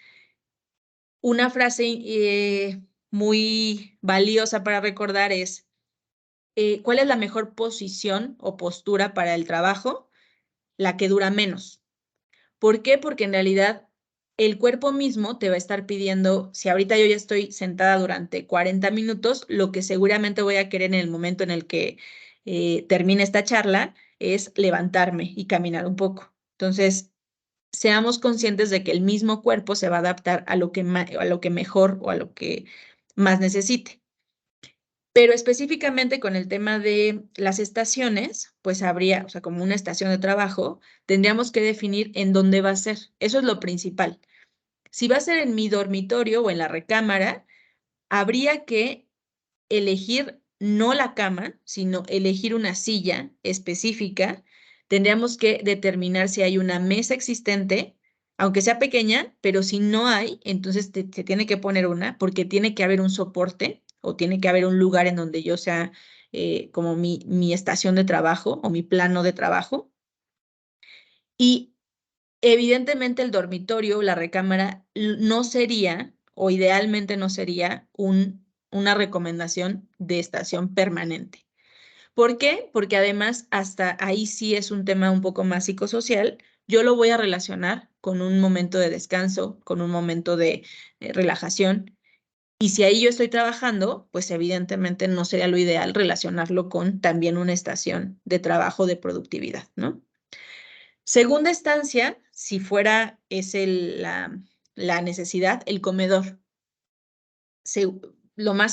Speaker 1: una frase muy valiosa para recordar es, ¿cuál es la mejor posición o postura para el trabajo? La que dura menos. ¿Por qué? Porque en realidad el cuerpo mismo te va a estar pidiendo, si ahorita yo ya estoy sentada durante 40 minutos, lo que seguramente voy a querer en el momento en el que termine esta charla es levantarme y caminar un poco. Entonces, seamos conscientes de que el mismo cuerpo se va a adaptar a lo a lo que mejor o a lo que más necesite. Pero específicamente con el tema de las estaciones, pues habría, o sea, como una estación de trabajo, tendríamos que definir en dónde va a ser. Eso es lo principal. Si va a ser en mi dormitorio o en la recámara, habría que elegir no la cama, sino elegir una silla específica. Tendríamos que determinar si hay una mesa existente aunque sea pequeña, pero si no hay, entonces se tiene que poner una porque tiene que haber un soporte o tiene que haber un lugar en donde yo sea como mi estación de trabajo o mi plano de trabajo. Y evidentemente el dormitorio, la recámara, no sería, o idealmente no sería, una recomendación de estación permanente. ¿Por qué? Porque además hasta ahí sí es un tema un poco más psicosocial. Yo lo voy a relacionar con un momento de descanso, con un momento de relajación. Y si ahí yo estoy trabajando, pues evidentemente no sería lo ideal relacionarlo con también una estación de trabajo de productividad, ¿no? Segunda estancia, si fuera la necesidad, el comedor. Se-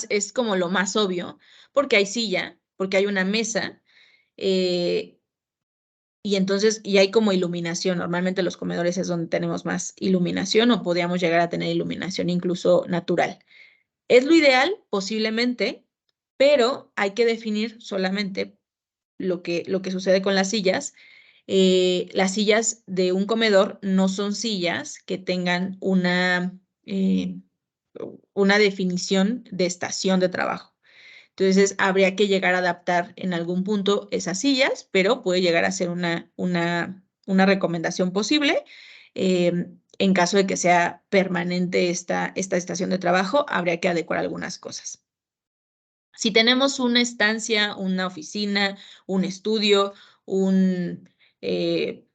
Speaker 1: es como lo más obvio, porque hay silla, porque hay una mesa, eh, y entonces, y hay como iluminación. Normalmente los comedores es donde tenemos más iluminación o podríamos llegar a tener iluminación incluso natural. Es lo ideal, posiblemente, pero hay que definir solamente lo que sucede con las sillas de un comedor no son sillas que tengan eh, una definición de estación de trabajo. Entonces, habría que llegar a adaptar en algún punto esas sillas, pero puede llegar a ser una recomendación posible. En caso de que sea permanente esta estación de trabajo, habría que adecuar algunas cosas. Si tenemos una estancia, una oficina, un estudio, un, eh,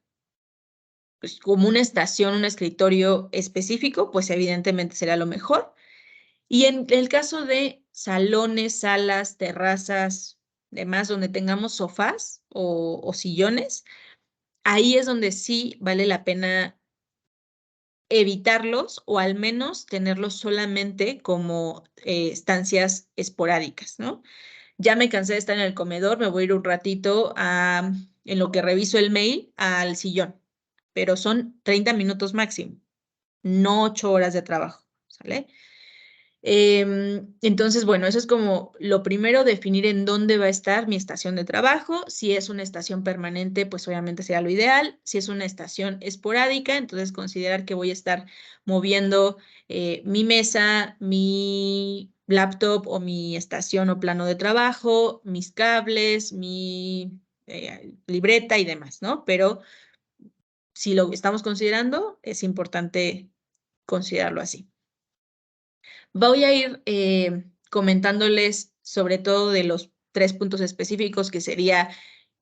Speaker 1: pues como una estación, un escritorio específico, pues evidentemente será lo mejor. Y en el caso de salones, salas, terrazas, demás, donde tengamos sofás o sillones, ahí es donde sí vale la pena evitarlos o al menos tenerlos solamente como estancias esporádicas, ¿no? Ya me cansé de estar en el comedor, me voy a ir un ratito en lo que reviso el mail al sillón, pero son 30 minutos máximo, no 8 horas de trabajo, ¿sale? Entonces, bueno, eso es como lo primero, definir en dónde va a estar mi estación de trabajo. Si es una estación permanente, pues obviamente será lo ideal. Si es una estación esporádica, entonces considerar que voy a estar moviendo mi mesa, mi laptop o mi estación o plano de trabajo, mis cables, mi libreta y demás, ¿no? Pero si lo estamos considerando, es importante considerarlo así. Voy a ir comentándoles sobre todo de los 3 puntos específicos que sería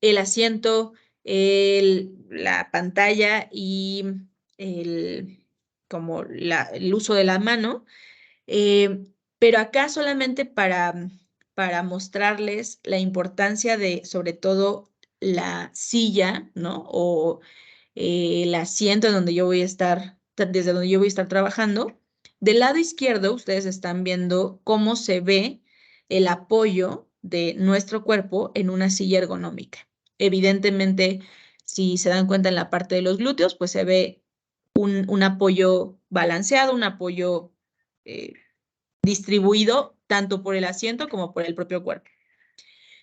Speaker 1: el asiento, la pantalla y el, el uso de la mano. Eh, pero acá solamente para mostrarles la importancia de sobre todo la silla, ¿no? O el asiento en donde yo voy a estar, desde donde yo voy a estar trabajando. Del lado izquierdo, ustedes están viendo cómo se ve el apoyo de nuestro cuerpo en una silla ergonómica. Evidentemente, si se dan cuenta en la parte de los glúteos, pues se ve un apoyo balanceado, un apoyo eh, distribuido tanto por el asiento como por el propio cuerpo.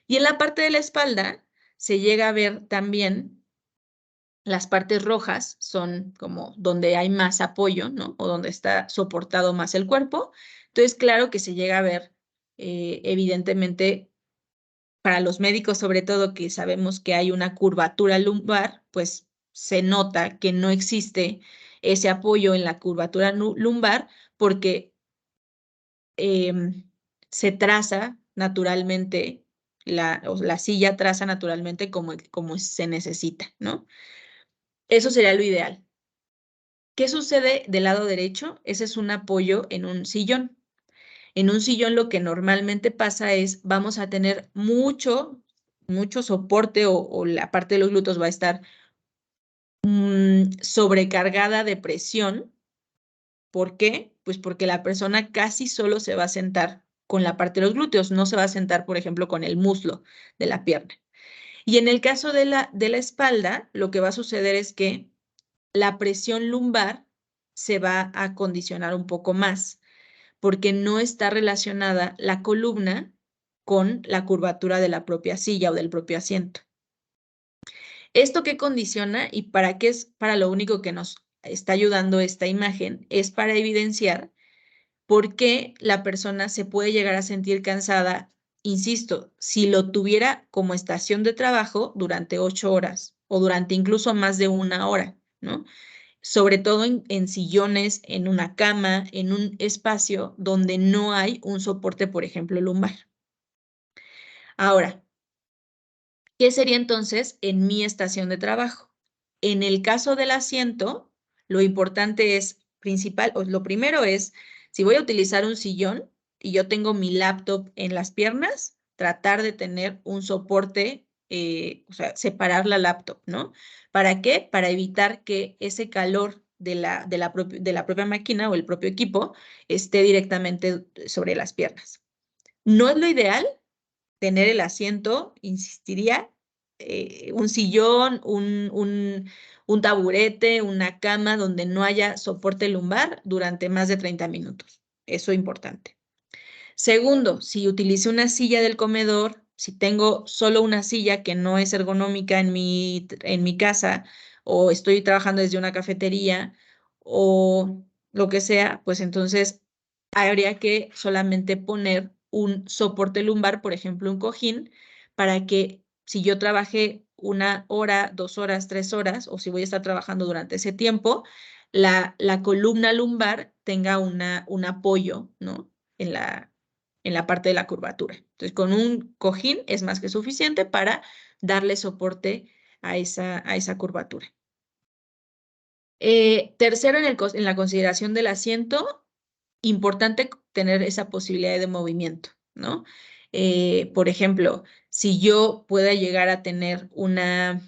Speaker 1: Y en la parte de la espalda se llega a ver también las partes rojas son como donde hay más apoyo, ¿no? O donde está soportado más el cuerpo. Entonces, claro que se llega a ver, evidentemente, para los médicos, sobre todo que sabemos que hay una curvatura lumbar, pues se nota que no existe ese apoyo en la curvatura lumbar porque se traza naturalmente, la silla traza naturalmente como se necesita, ¿no? Eso sería lo ideal. ¿Qué sucede del lado derecho? Ese es un apoyo en un sillón. En un sillón lo que normalmente pasa es vamos a tener mucho soporte o la parte de los glúteos va a estar sobrecargada de presión. ¿Por qué? Pues porque la persona casi solo se va a sentar con la parte de los glúteos, no se va a sentar, por ejemplo, con el muslo de la pierna. Y en el caso de la espalda, lo que va a suceder es que la presión lumbar se va a condicionar un poco más, porque no está relacionada la columna con la curvatura de la propia silla o del propio asiento. ¿Esto qué condiciona y para qué es para lo único que nos está ayudando esta imagen es para evidenciar por qué la persona se puede llegar a sentir cansada, insisto, si lo tuviera como estación de trabajo durante 8 horas o durante incluso más de 1 hora, ¿no? Sobre todo en sillones, en una cama, en un espacio donde no hay un soporte, por ejemplo, lumbar. Ahora, ¿qué sería entonces en mi estación de trabajo? En el caso del asiento, lo importante es principal, o lo primero es, si voy a utilizar un sillón y yo tengo mi laptop en las piernas, tratar de tener un soporte, o sea, separar la laptop, ¿no? ¿Para qué? Para evitar que ese calor de la propia máquina o el propio equipo esté directamente sobre las piernas. No es lo ideal tener el asiento, insistiría, un sillón, un taburete, una cama donde no haya soporte lumbar durante más de 30 minutos. Eso es importante. Segundo, si utilizo una silla del comedor, si tengo solo una silla que no es ergonómica en mi casa o estoy trabajando desde una cafetería o lo que sea, pues entonces habría que solamente poner un soporte lumbar, por ejemplo, un cojín, para que si yo trabajé 1 hora, 2 horas, 3 horas, o si voy a estar trabajando durante ese tiempo, la columna lumbar tenga un apoyo, ¿no? En la parte de la curvatura. Entonces, con un cojín es más que suficiente para darle soporte a esa curvatura. Tercero, en la consideración del asiento, importante tener esa posibilidad de movimiento, ¿no? Por ejemplo, si yo pueda llegar a tener una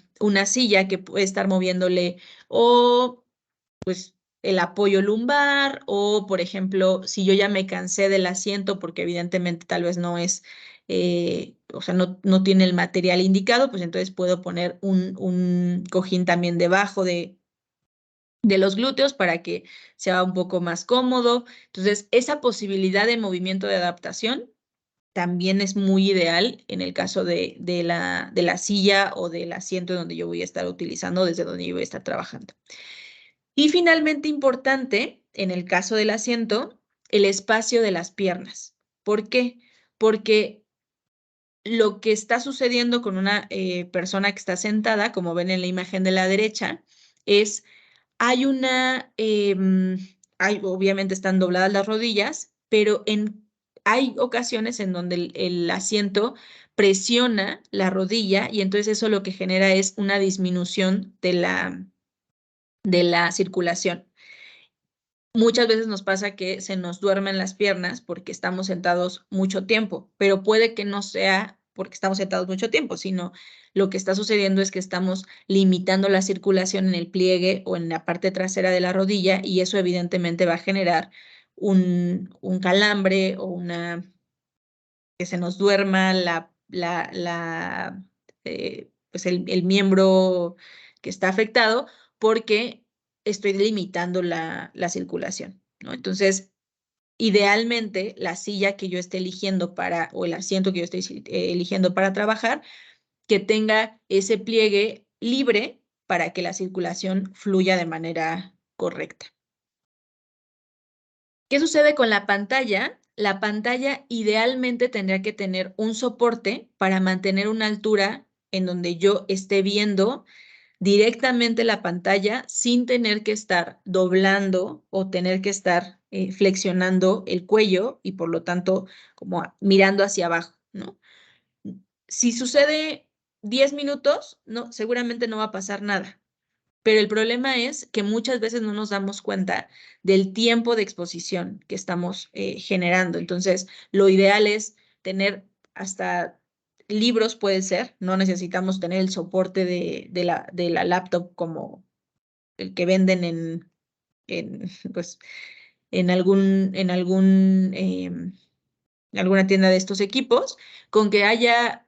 Speaker 1: silla que puede estar moviéndole o pues el apoyo lumbar o, por ejemplo, si yo ya me cansé del asiento porque evidentemente tal vez no es, o sea, no tiene el material indicado, pues entonces puedo poner un cojín también debajo de los glúteos para que sea un poco más cómodo. Entonces, esa posibilidad de movimiento de adaptación también es muy ideal en el caso de la silla o del asiento donde yo voy a estar utilizando, desde donde yo voy a estar trabajando. Y finalmente importante, en el caso del asiento, el espacio de las piernas. ¿Por qué? Porque lo que está sucediendo con una persona que está sentada, como ven en la imagen de la derecha, es hay obviamente están dobladas las rodillas, pero hay ocasiones en donde el asiento presiona la rodilla y entonces eso lo que genera es una disminución de la circulación. Muchas veces nos pasa que se nos duermen las piernas porque estamos sentados mucho tiempo, pero puede que no sea porque estamos sentados mucho tiempo, sino lo que está sucediendo es que estamos limitando la circulación en el pliegue o en la parte trasera de la rodilla y eso evidentemente va a generar un calambre o que se nos duerma pues el miembro que está afectado porque estoy limitando la circulación, ¿no? Entonces, idealmente, la silla que yo esté eligiendo o el asiento que yo esté eligiendo para trabajar, que tenga ese pliegue libre para que la circulación fluya de manera correcta. ¿Qué sucede con la pantalla? La pantalla idealmente tendría que tener un soporte para mantener una altura en donde yo esté viendo directamente la pantalla sin tener que estar doblando o tener que estar flexionando el cuello y por lo tanto como mirando hacia abajo, ¿no? Si sucede 10 minutos, no, seguramente no va a pasar nada. Pero el problema es que muchas veces no nos damos cuenta del tiempo de exposición que estamos generando. Entonces, lo ideal es tener hasta libros, puede ser, no necesitamos tener el soporte de la laptop como el que venden pues, en alguna tienda de estos equipos, con que haya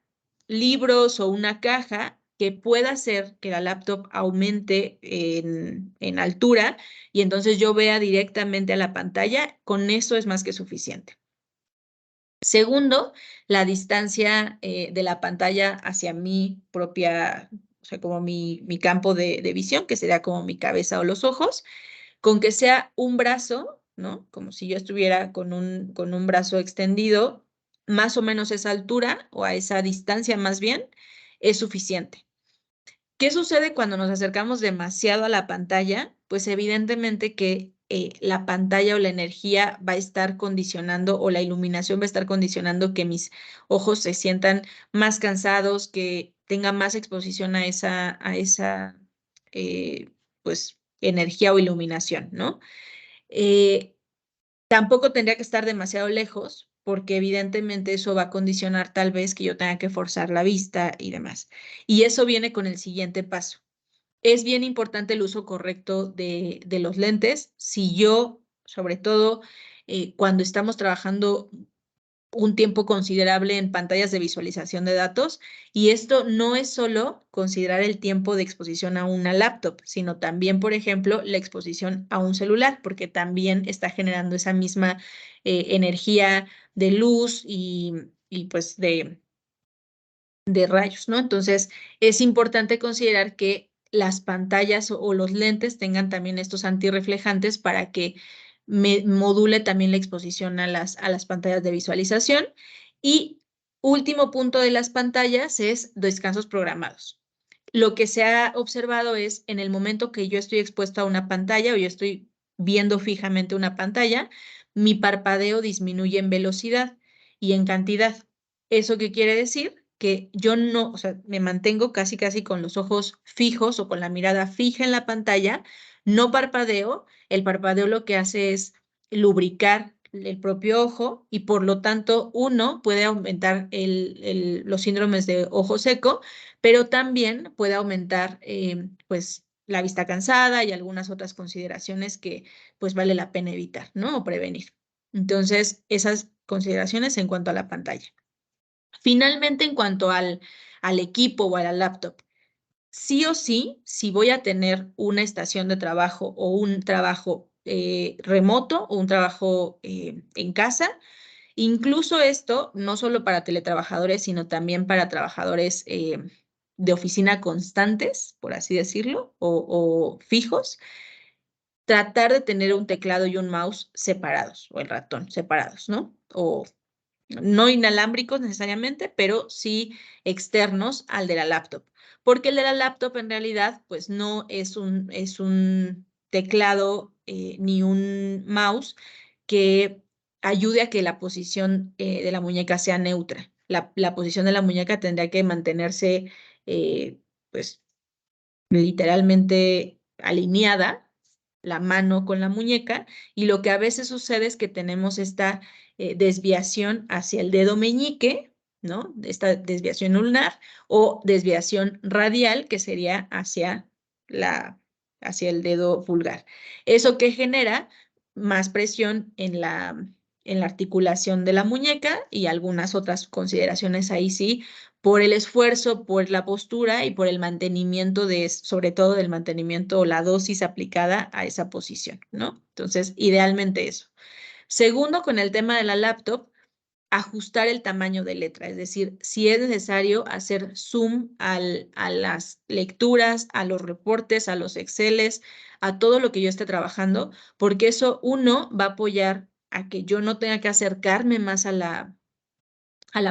Speaker 1: libros o una caja que pueda hacer que la laptop aumente en altura y entonces yo vea directamente a la pantalla, con eso es más que suficiente. Segundo, la distancia de la pantalla hacia mi propia, o sea, como mi campo de visión, que sería como mi cabeza o los ojos, con que sea un brazo, ¿no? Como si yo estuviera con un brazo extendido, más o menos a esa altura o a esa distancia más bien, es suficiente. ¿Qué sucede cuando nos acercamos demasiado a la pantalla? Pues evidentemente que la pantalla o la energía va a estar condicionando o la iluminación va a estar condicionando que mis ojos se sientan más cansados, que tenga más exposición a esa pues energía o iluminación, ¿no? Eh, Tampoco tendría que estar demasiado lejos, porque evidentemente eso va a condicionar tal vez que yo tenga que forzar la vista y demás. Y eso viene con el siguiente paso. Es bien importante el uso correcto de los lentes. Si yo, sobre todo, cuando estamos trabajando un tiempo considerable en pantallas de visualización de datos, y esto no es solo considerar el tiempo de exposición a una laptop, sino también, por ejemplo, la exposición a un celular, porque también está generando esa misma energía de luz y pues de rayos, ¿no? Entonces, es importante considerar que las pantallas o los lentes tengan también estos antirreflejantes para que module también la exposición a las pantallas de visualización. Y último punto de las pantallas es descansos programados. Lo que se ha observado es en el momento que yo estoy expuesto a una pantalla o yo estoy viendo fijamente una pantalla, mi parpadeo disminuye en velocidad y en cantidad. ¿Eso qué quiere decir? Que yo no, o sea, me mantengo casi casi con los ojos fijos o con la mirada fija en la pantalla, no parpadeo. El parpadeo lo que hace es lubricar el propio ojo y por lo tanto uno puede aumentar los síndromes de ojo seco, pero también puede aumentar pues la vista cansada y algunas otras consideraciones que pues vale la pena evitar, ¿no? O prevenir. Entonces, esas consideraciones en cuanto a la pantalla. Finalmente, en cuanto al equipo o a la laptop, sí o sí, si voy a tener una estación de trabajo o un trabajo remoto o un trabajo en casa, incluso esto, no solo para teletrabajadores, sino también para trabajadores de oficina constantes, por así decirlo, o fijos, tratar de tener un teclado y un mouse separados, o el ratón separados, ¿no? O no inalámbricos necesariamente, pero sí externos al de la laptop. Porque el de la laptop en realidad, pues no es un teclado ni un mouse que ayude a que la posición de la muñeca sea neutra. La posición de la muñeca tendría que mantenerse, pues, literalmente alineada, la mano con la muñeca, y lo que a veces sucede es que tenemos esta desviación hacia el dedo meñique, ¿no? Esta desviación ulnar o desviación radial, que sería hacia el dedo pulgar. ¿Eso que genera? Más presión en la articulación de la muñeca y algunas otras consideraciones ahí sí por el esfuerzo, por la postura y por el mantenimiento sobre todo del mantenimiento o la dosis aplicada a esa posición, ¿no? Entonces, idealmente eso. Segundo, con el tema de la laptop, ajustar el tamaño de letra, es decir, si es necesario hacer zoom a las lecturas, a los reportes, a los Exceles, a todo lo que yo esté trabajando, porque eso, uno, va a apoyar a que yo no tenga que acercarme más a la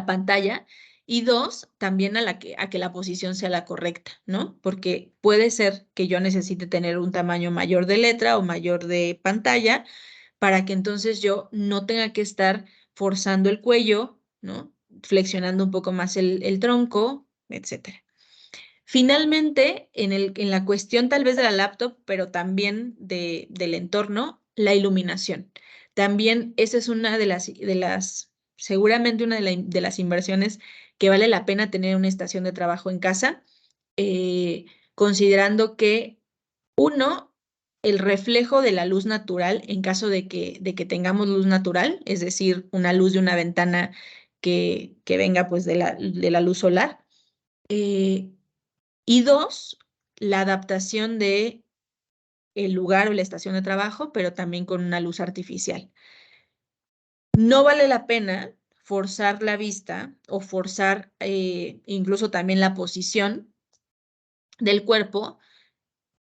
Speaker 1: pantalla y dos, también a que la posición sea la correcta, ¿no? Porque puede ser que yo necesite tener un tamaño mayor de letra o mayor de pantalla para que entonces yo no tenga que estar forzando el cuello, ¿no? Flexionando un poco más el tronco, etcétera. Finalmente, en la cuestión tal vez de la laptop, pero también del entorno, la iluminación. También esa es una seguramente una de las inversiones que vale la pena tener una estación de trabajo en casa, considerando que uno, el reflejo de la luz natural, en caso de que tengamos luz natural, es decir, una luz de una ventana que venga pues de la luz solar. Y dos, la adaptación de el lugar o la estación de trabajo, pero también con una luz artificial. No vale la pena forzar la vista o forzar incluso también la posición del cuerpo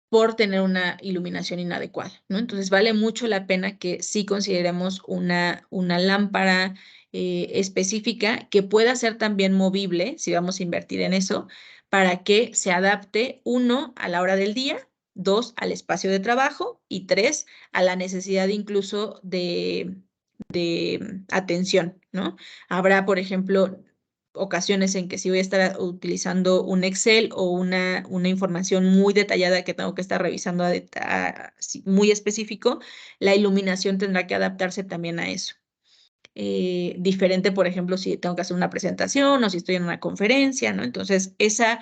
Speaker 1: por tener una iluminación inadecuada, ¿no? Entonces vale mucho la pena que sí consideremos una lámpara específica que pueda ser también movible, si vamos a invertir en eso, para que se adapte, uno, a la hora del día, dos, al espacio de trabajo y tres, a la necesidad incluso de atención, ¿no? Habrá, por ejemplo, ocasiones en que si voy a estar utilizando un Excel o una información muy detallada que tengo que estar revisando muy específico, la iluminación tendrá que adaptarse también a eso. Diferente, por ejemplo, si tengo que hacer una presentación o si estoy en una conferencia, ¿no? Entonces, esa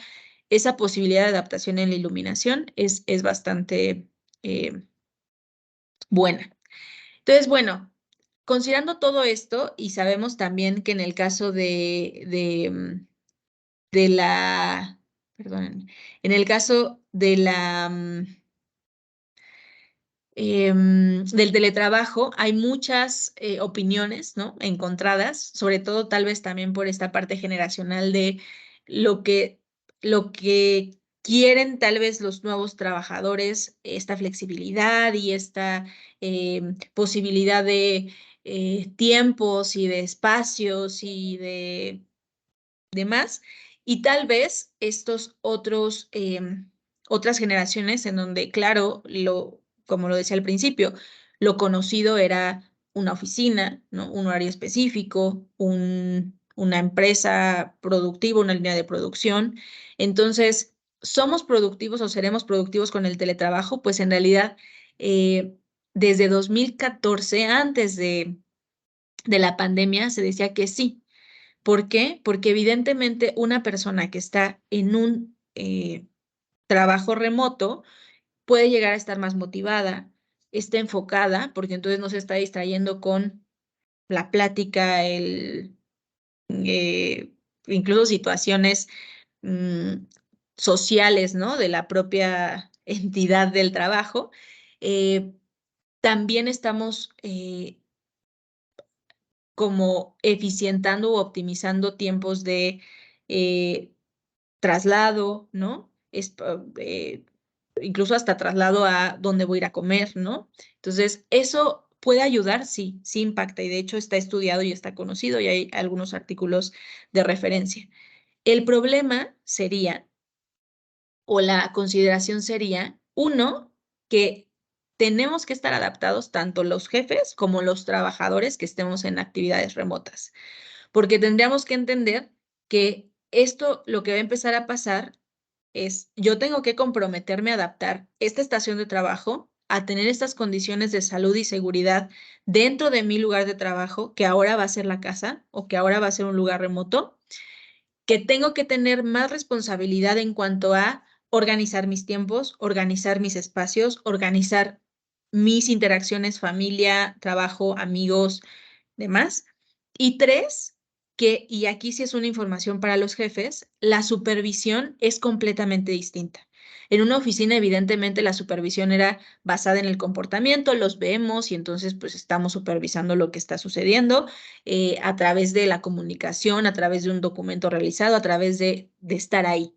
Speaker 1: posibilidad de adaptación en la iluminación es bastante buena. Entonces, bueno, considerando todo esto y sabemos también que en el caso de la, perdón, en el caso de del teletrabajo hay muchas opiniones, ¿no? Encontradas, sobre todo tal vez también por esta parte generacional de lo que, lo que quieren tal vez los nuevos trabajadores, esta flexibilidad y esta posibilidad de tiempos y de espacios y de demás, y tal vez estos otras generaciones en donde, claro, como lo decía al principio, lo conocido era una oficina, ¿no? Un horario específico, una empresa productiva, una línea de producción. Entonces, ¿somos productivos o seremos productivos con el teletrabajo? Pues en realidad, desde 2014, antes de la pandemia, se decía que sí. ¿Por qué? Porque evidentemente una persona que está en un trabajo remoto puede llegar a estar más motivada, está enfocada, porque entonces no se está distrayendo con la plática, eh, incluso situaciones mm, sociales, ¿no? De la propia entidad del trabajo. Eh, También estamos como eficientando o optimizando tiempos de traslado, ¿no? Incluso hasta traslado a dónde voy a ir a comer, ¿no? Entonces, eso puede ayudar, sí, sí impacta y de hecho está estudiado y está conocido y hay algunos artículos de referencia. El problema sería, o la consideración sería, uno, que tenemos que estar adaptados tanto los jefes como los trabajadores que estemos en actividades remotas, porque tendríamos que entender que esto lo que va a empezar a pasar es, yo tengo que comprometerme a adaptar esta estación de trabajo a tener estas condiciones de salud y seguridad dentro de mi lugar de trabajo, que ahora va a ser la casa o que ahora va a ser un lugar remoto, que tengo que tener más responsabilidad en cuanto a organizar mis tiempos, organizar mis espacios, organizar mis interacciones, familia, trabajo, amigos, demás. Y tres, y aquí sí es una información para los jefes, la supervisión es completamente distinta. En una oficina, evidentemente, la supervisión era basada en el comportamiento, los vemos y entonces pues estamos supervisando lo que está sucediendo a través de la comunicación, a través de un documento realizado, a través de estar ahí.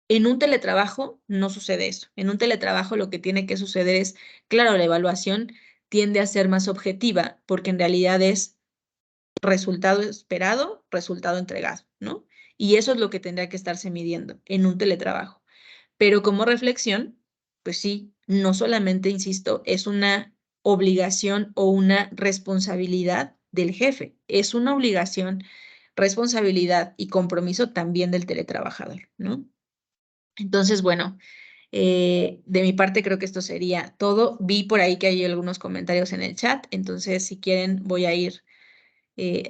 Speaker 1: En un teletrabajo no sucede eso. En un teletrabajo lo que tiene que suceder es, claro, la evaluación tiende a ser más objetiva porque en realidad es resultado esperado, resultado entregado, ¿no? Y eso es lo que tendría que estarse midiendo en un teletrabajo. Pero como reflexión, pues sí, no solamente, insisto, es una obligación o una responsabilidad del jefe, es una obligación, responsabilidad y compromiso también del teletrabajador, ¿no? Entonces, bueno, de mi parte creo que esto sería todo. Vi por ahí que hay algunos comentarios en el chat, entonces si quieren voy a ir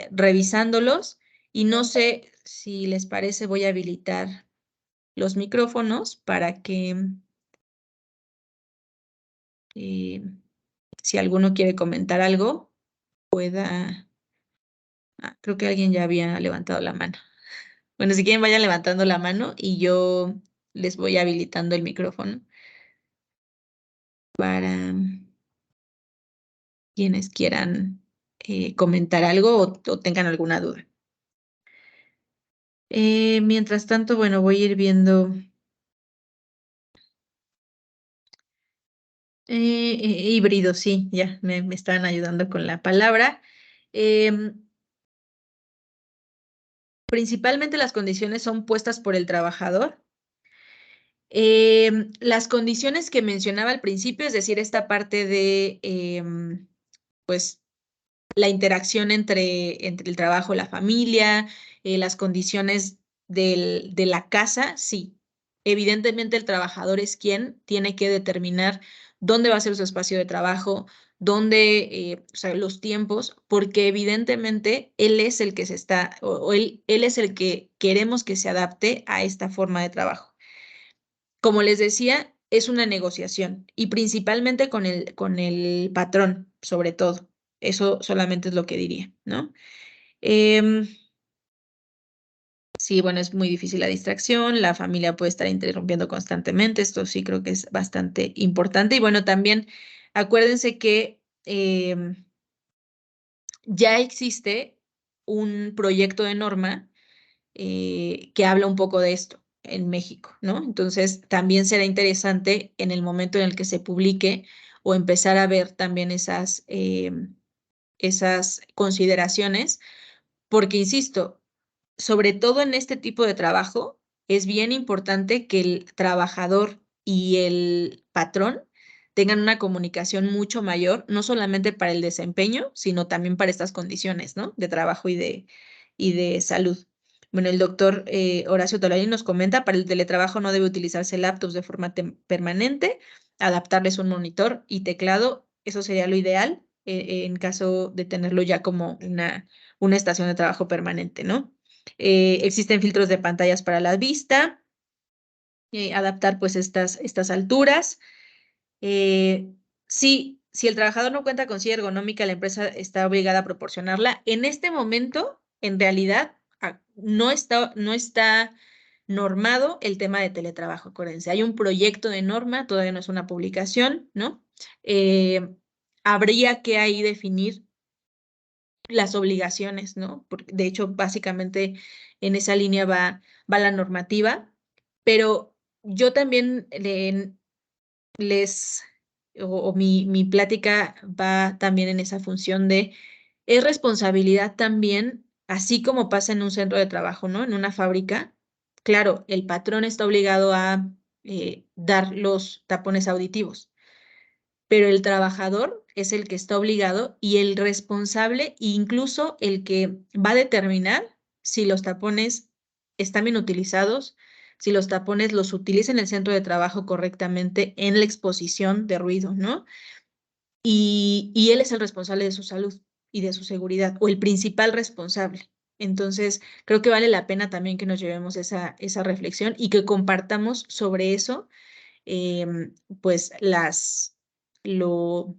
Speaker 1: revisándolos y no sé si les parece, voy a habilitar los micrófonos para que eh, si alguno quiere comentar algo, pueda... creo que alguien ya había levantado la mano. Bueno, si quieren vayan levantando la mano y yo les voy habilitando el micrófono para quienes quieran comentar algo o tengan alguna duda. Mientras tanto, bueno, voy a ir viendo Híbrido, sí, ya me estaban ayudando con la palabra. Em, Principalmente las condiciones son puestas por el trabajador. Las condiciones que mencionaba al principio, es decir, esta parte de, pues, la interacción entre el trabajo, la familia, las condiciones de la casa, sí. Evidentemente el trabajador es quien tiene que determinar dónde va a ser su espacio de trabajo, dónde, o sea, los tiempos, porque evidentemente él es el que se está, o él es el que queremos que se adapte a esta forma de trabajo. Como les decía, es una negociación y principalmente con el patrón, sobre todo. Eso solamente es lo que diría, ¿no? Em, sí, bueno, es muy difícil la distracción, la familia puede estar interrumpiendo constantemente, esto sí creo que es bastante importante. Y bueno, también acuérdense que ya existe un proyecto de norma que habla un poco de esto en México, ¿no? Entonces, también será interesante en el momento en el que se publique o empezar a ver también esas consideraciones, porque, insisto, sobre todo en este tipo de trabajo, es bien importante que el trabajador y el patrón tengan una comunicación mucho mayor, no solamente para el desempeño, sino también para estas condiciones, ¿no? De trabajo y de salud. Bueno, el doctor Horacio Tolarín nos comenta, para el teletrabajo no debe utilizarse laptops de forma permanente, adaptarles un monitor y teclado, eso sería lo ideal en caso de tenerlo ya como una estación de trabajo permanente, ¿no? Existen filtros de pantallas para la vista, adaptar pues estas alturas. Eh, sí, si el trabajador no cuenta con silla ergonómica, la empresa está obligada a proporcionarla. En este momento, en realidad, no está normado el tema de teletrabajo, acuérdense. Hay un proyecto de norma, todavía no es una publicación, ¿no? Eh, Habría que ahí definir las obligaciones, ¿no? Porque de hecho, básicamente en esa línea va la normativa, pero yo también les, o mi plática va también en esa función de, es responsabilidad también, así como pasa en un centro de trabajo, ¿no? En una fábrica, claro, el patrón está obligado a dar los tapones auditivos, pero el trabajador es el que está obligado y el responsable, e incluso el que va a determinar si los tapones están bien utilizados, si los tapones los utiliza en el centro de trabajo correctamente en la exposición de ruido, ¿no? Y él es el responsable de su salud y de su seguridad, o el principal responsable. Entonces, creo que vale la pena también que nos llevemos esa reflexión y que compartamos sobre eso pues lo,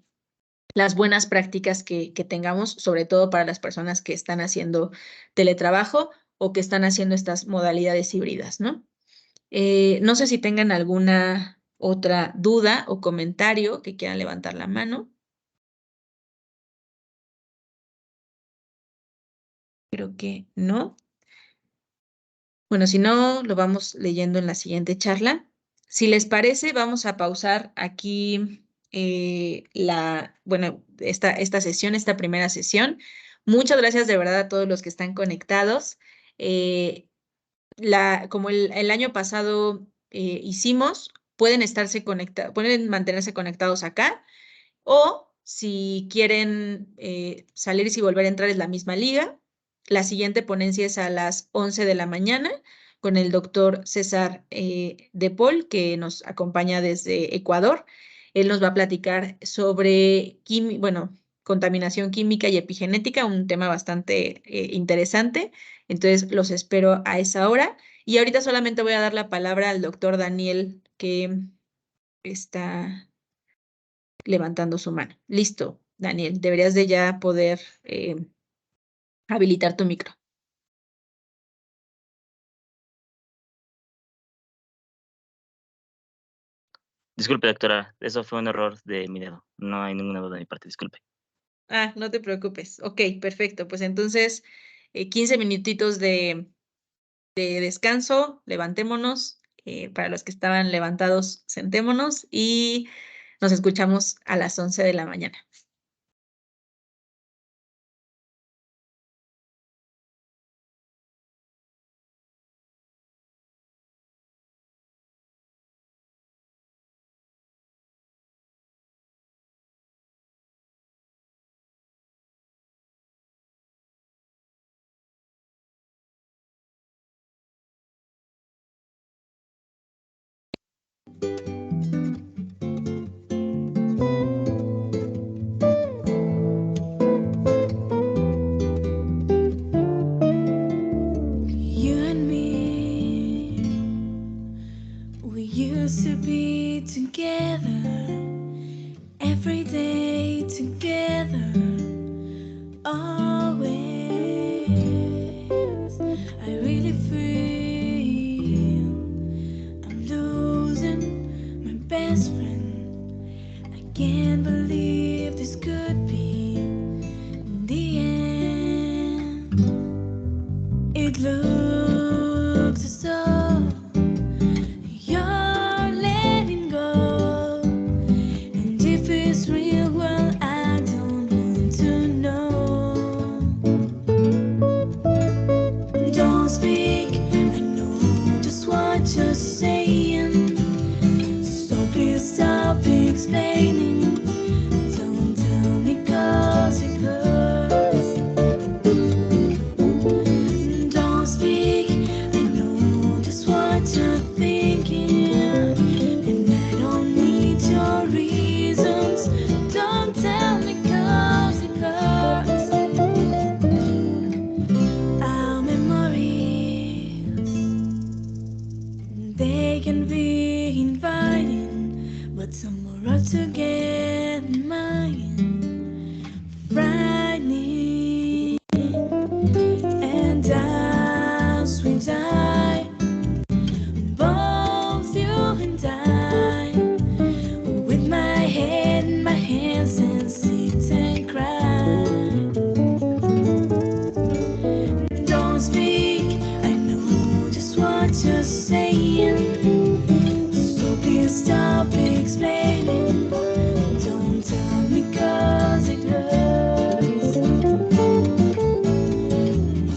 Speaker 1: las buenas prácticas que tengamos, sobre todo para las personas que están haciendo teletrabajo o que están haciendo estas modalidades híbridas, ¿no? No sé si tengan alguna otra duda o comentario que quieran levantar la mano. Creo que no. Bueno, si no, lo vamos leyendo en la siguiente charla. Si les parece, vamos a pausar aquí bueno, esta sesión, esta primera sesión. Muchas gracias de verdad a todos los que están conectados. Eh, como el año pasado hicimos, pueden mantenerse conectados acá o si quieren salir y volver a entrar es la misma liga. La siguiente ponencia es a las 11 de la mañana con el doctor César De Paul, que nos acompaña desde Ecuador. Él nos va a platicar sobre bueno, contaminación química y epigenética, un tema bastante interesante. Entonces, los espero a esa hora. Y ahorita solamente voy a dar la palabra al doctor Daniel, que está levantando su mano. Listo, Daniel, deberías de ya poder habilitar tu micro.
Speaker 3: Disculpe, doctora, eso fue un error de mi dedo. No hay ninguna duda de mi parte, disculpe.
Speaker 1: Ah, no te preocupes. Ok, perfecto. Pues entonces, 15 minutitos de descanso, levantémonos. Para los que estaban levantados, sentémonos y Nos escuchamos a las 11 de la mañana.
Speaker 4: You and me, we used to be together, every day together, always. I really feel I'm losing my best friend. I can't believe this could be the end. It looks as though you're letting go, and if it's real, well, I don't want to know. Don't speak, I know just what you're saying, so please stop explaining. Don't tell me 'cause it hurts. Don't speak, I know just what you're thinking, and I don't need your reasons. Don't tell me 'cause it hurts. Our memories, they can be inviting, but some are hard to get in mind. Frightening. And as we die, both you and I, with my head in my hands and sit and cry. Don't speak, I know just what you're saying, so please stop explaining. Don't tell me 'cause it hurts.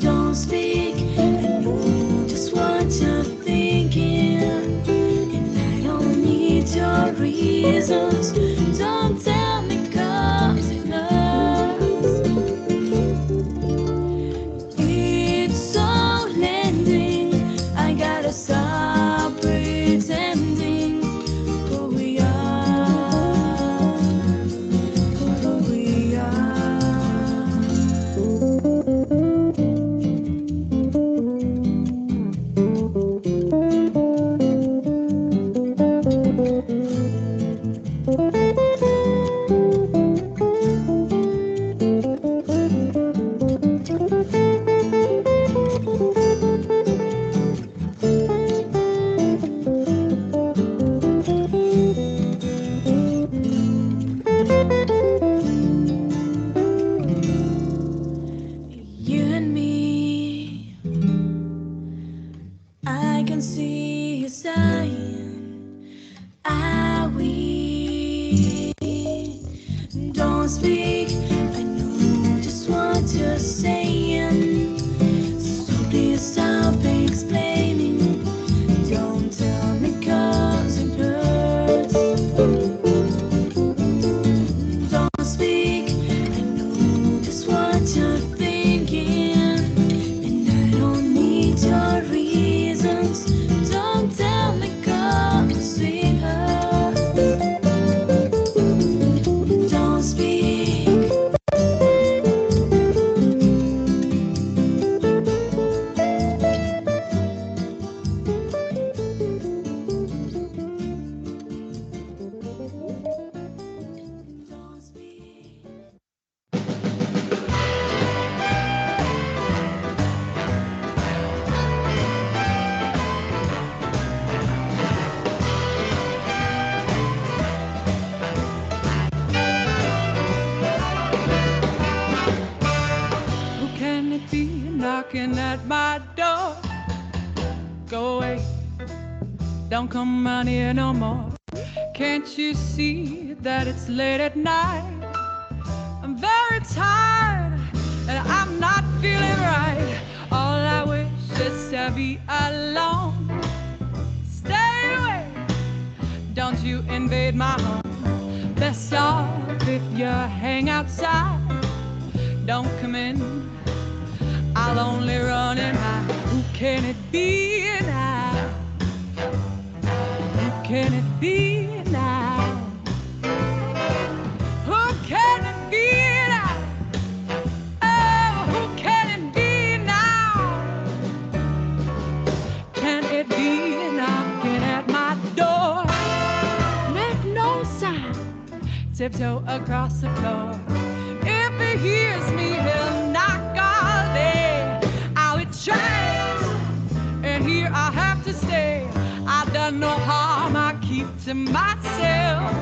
Speaker 4: Don't speak, I know just what you're thinking, and I don't need your reasons. Don't tell me 'cause it hurts. It's all ending, I gotta stop pretending who we are, who we are. You and me, I can see you sighing. I will. Don't speak, I know just what you're saying, so please stop explaining. Don't tell me 'cause it hurts. Don't speak, I know just what you're thinking, and I don't need your reasons. Don't tell me 'cause it hurts. Don't speak. Don't speak.
Speaker 5: Who can it be knocking at my door? Go away, don't come round here no more. Can't you see that it's late at night? I'm very tired and I'm not feeling right. All I wish is to be alone. Stay away, don't you invade my home. Best off if you hang outside. Don't come in, I'll only run and hide. Who can it be now? Who can it be now? Who can it be now? Oh, who can it be now? Can it be knocking at my door? Make no sound, tiptoe across the floor. If he hears me, he'll knock all day. I'll be trapped, and here I have to stay. I've done no harm, I keep to myself.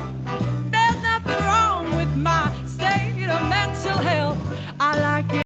Speaker 5: There's nothing wrong with my state of mental health. I like it.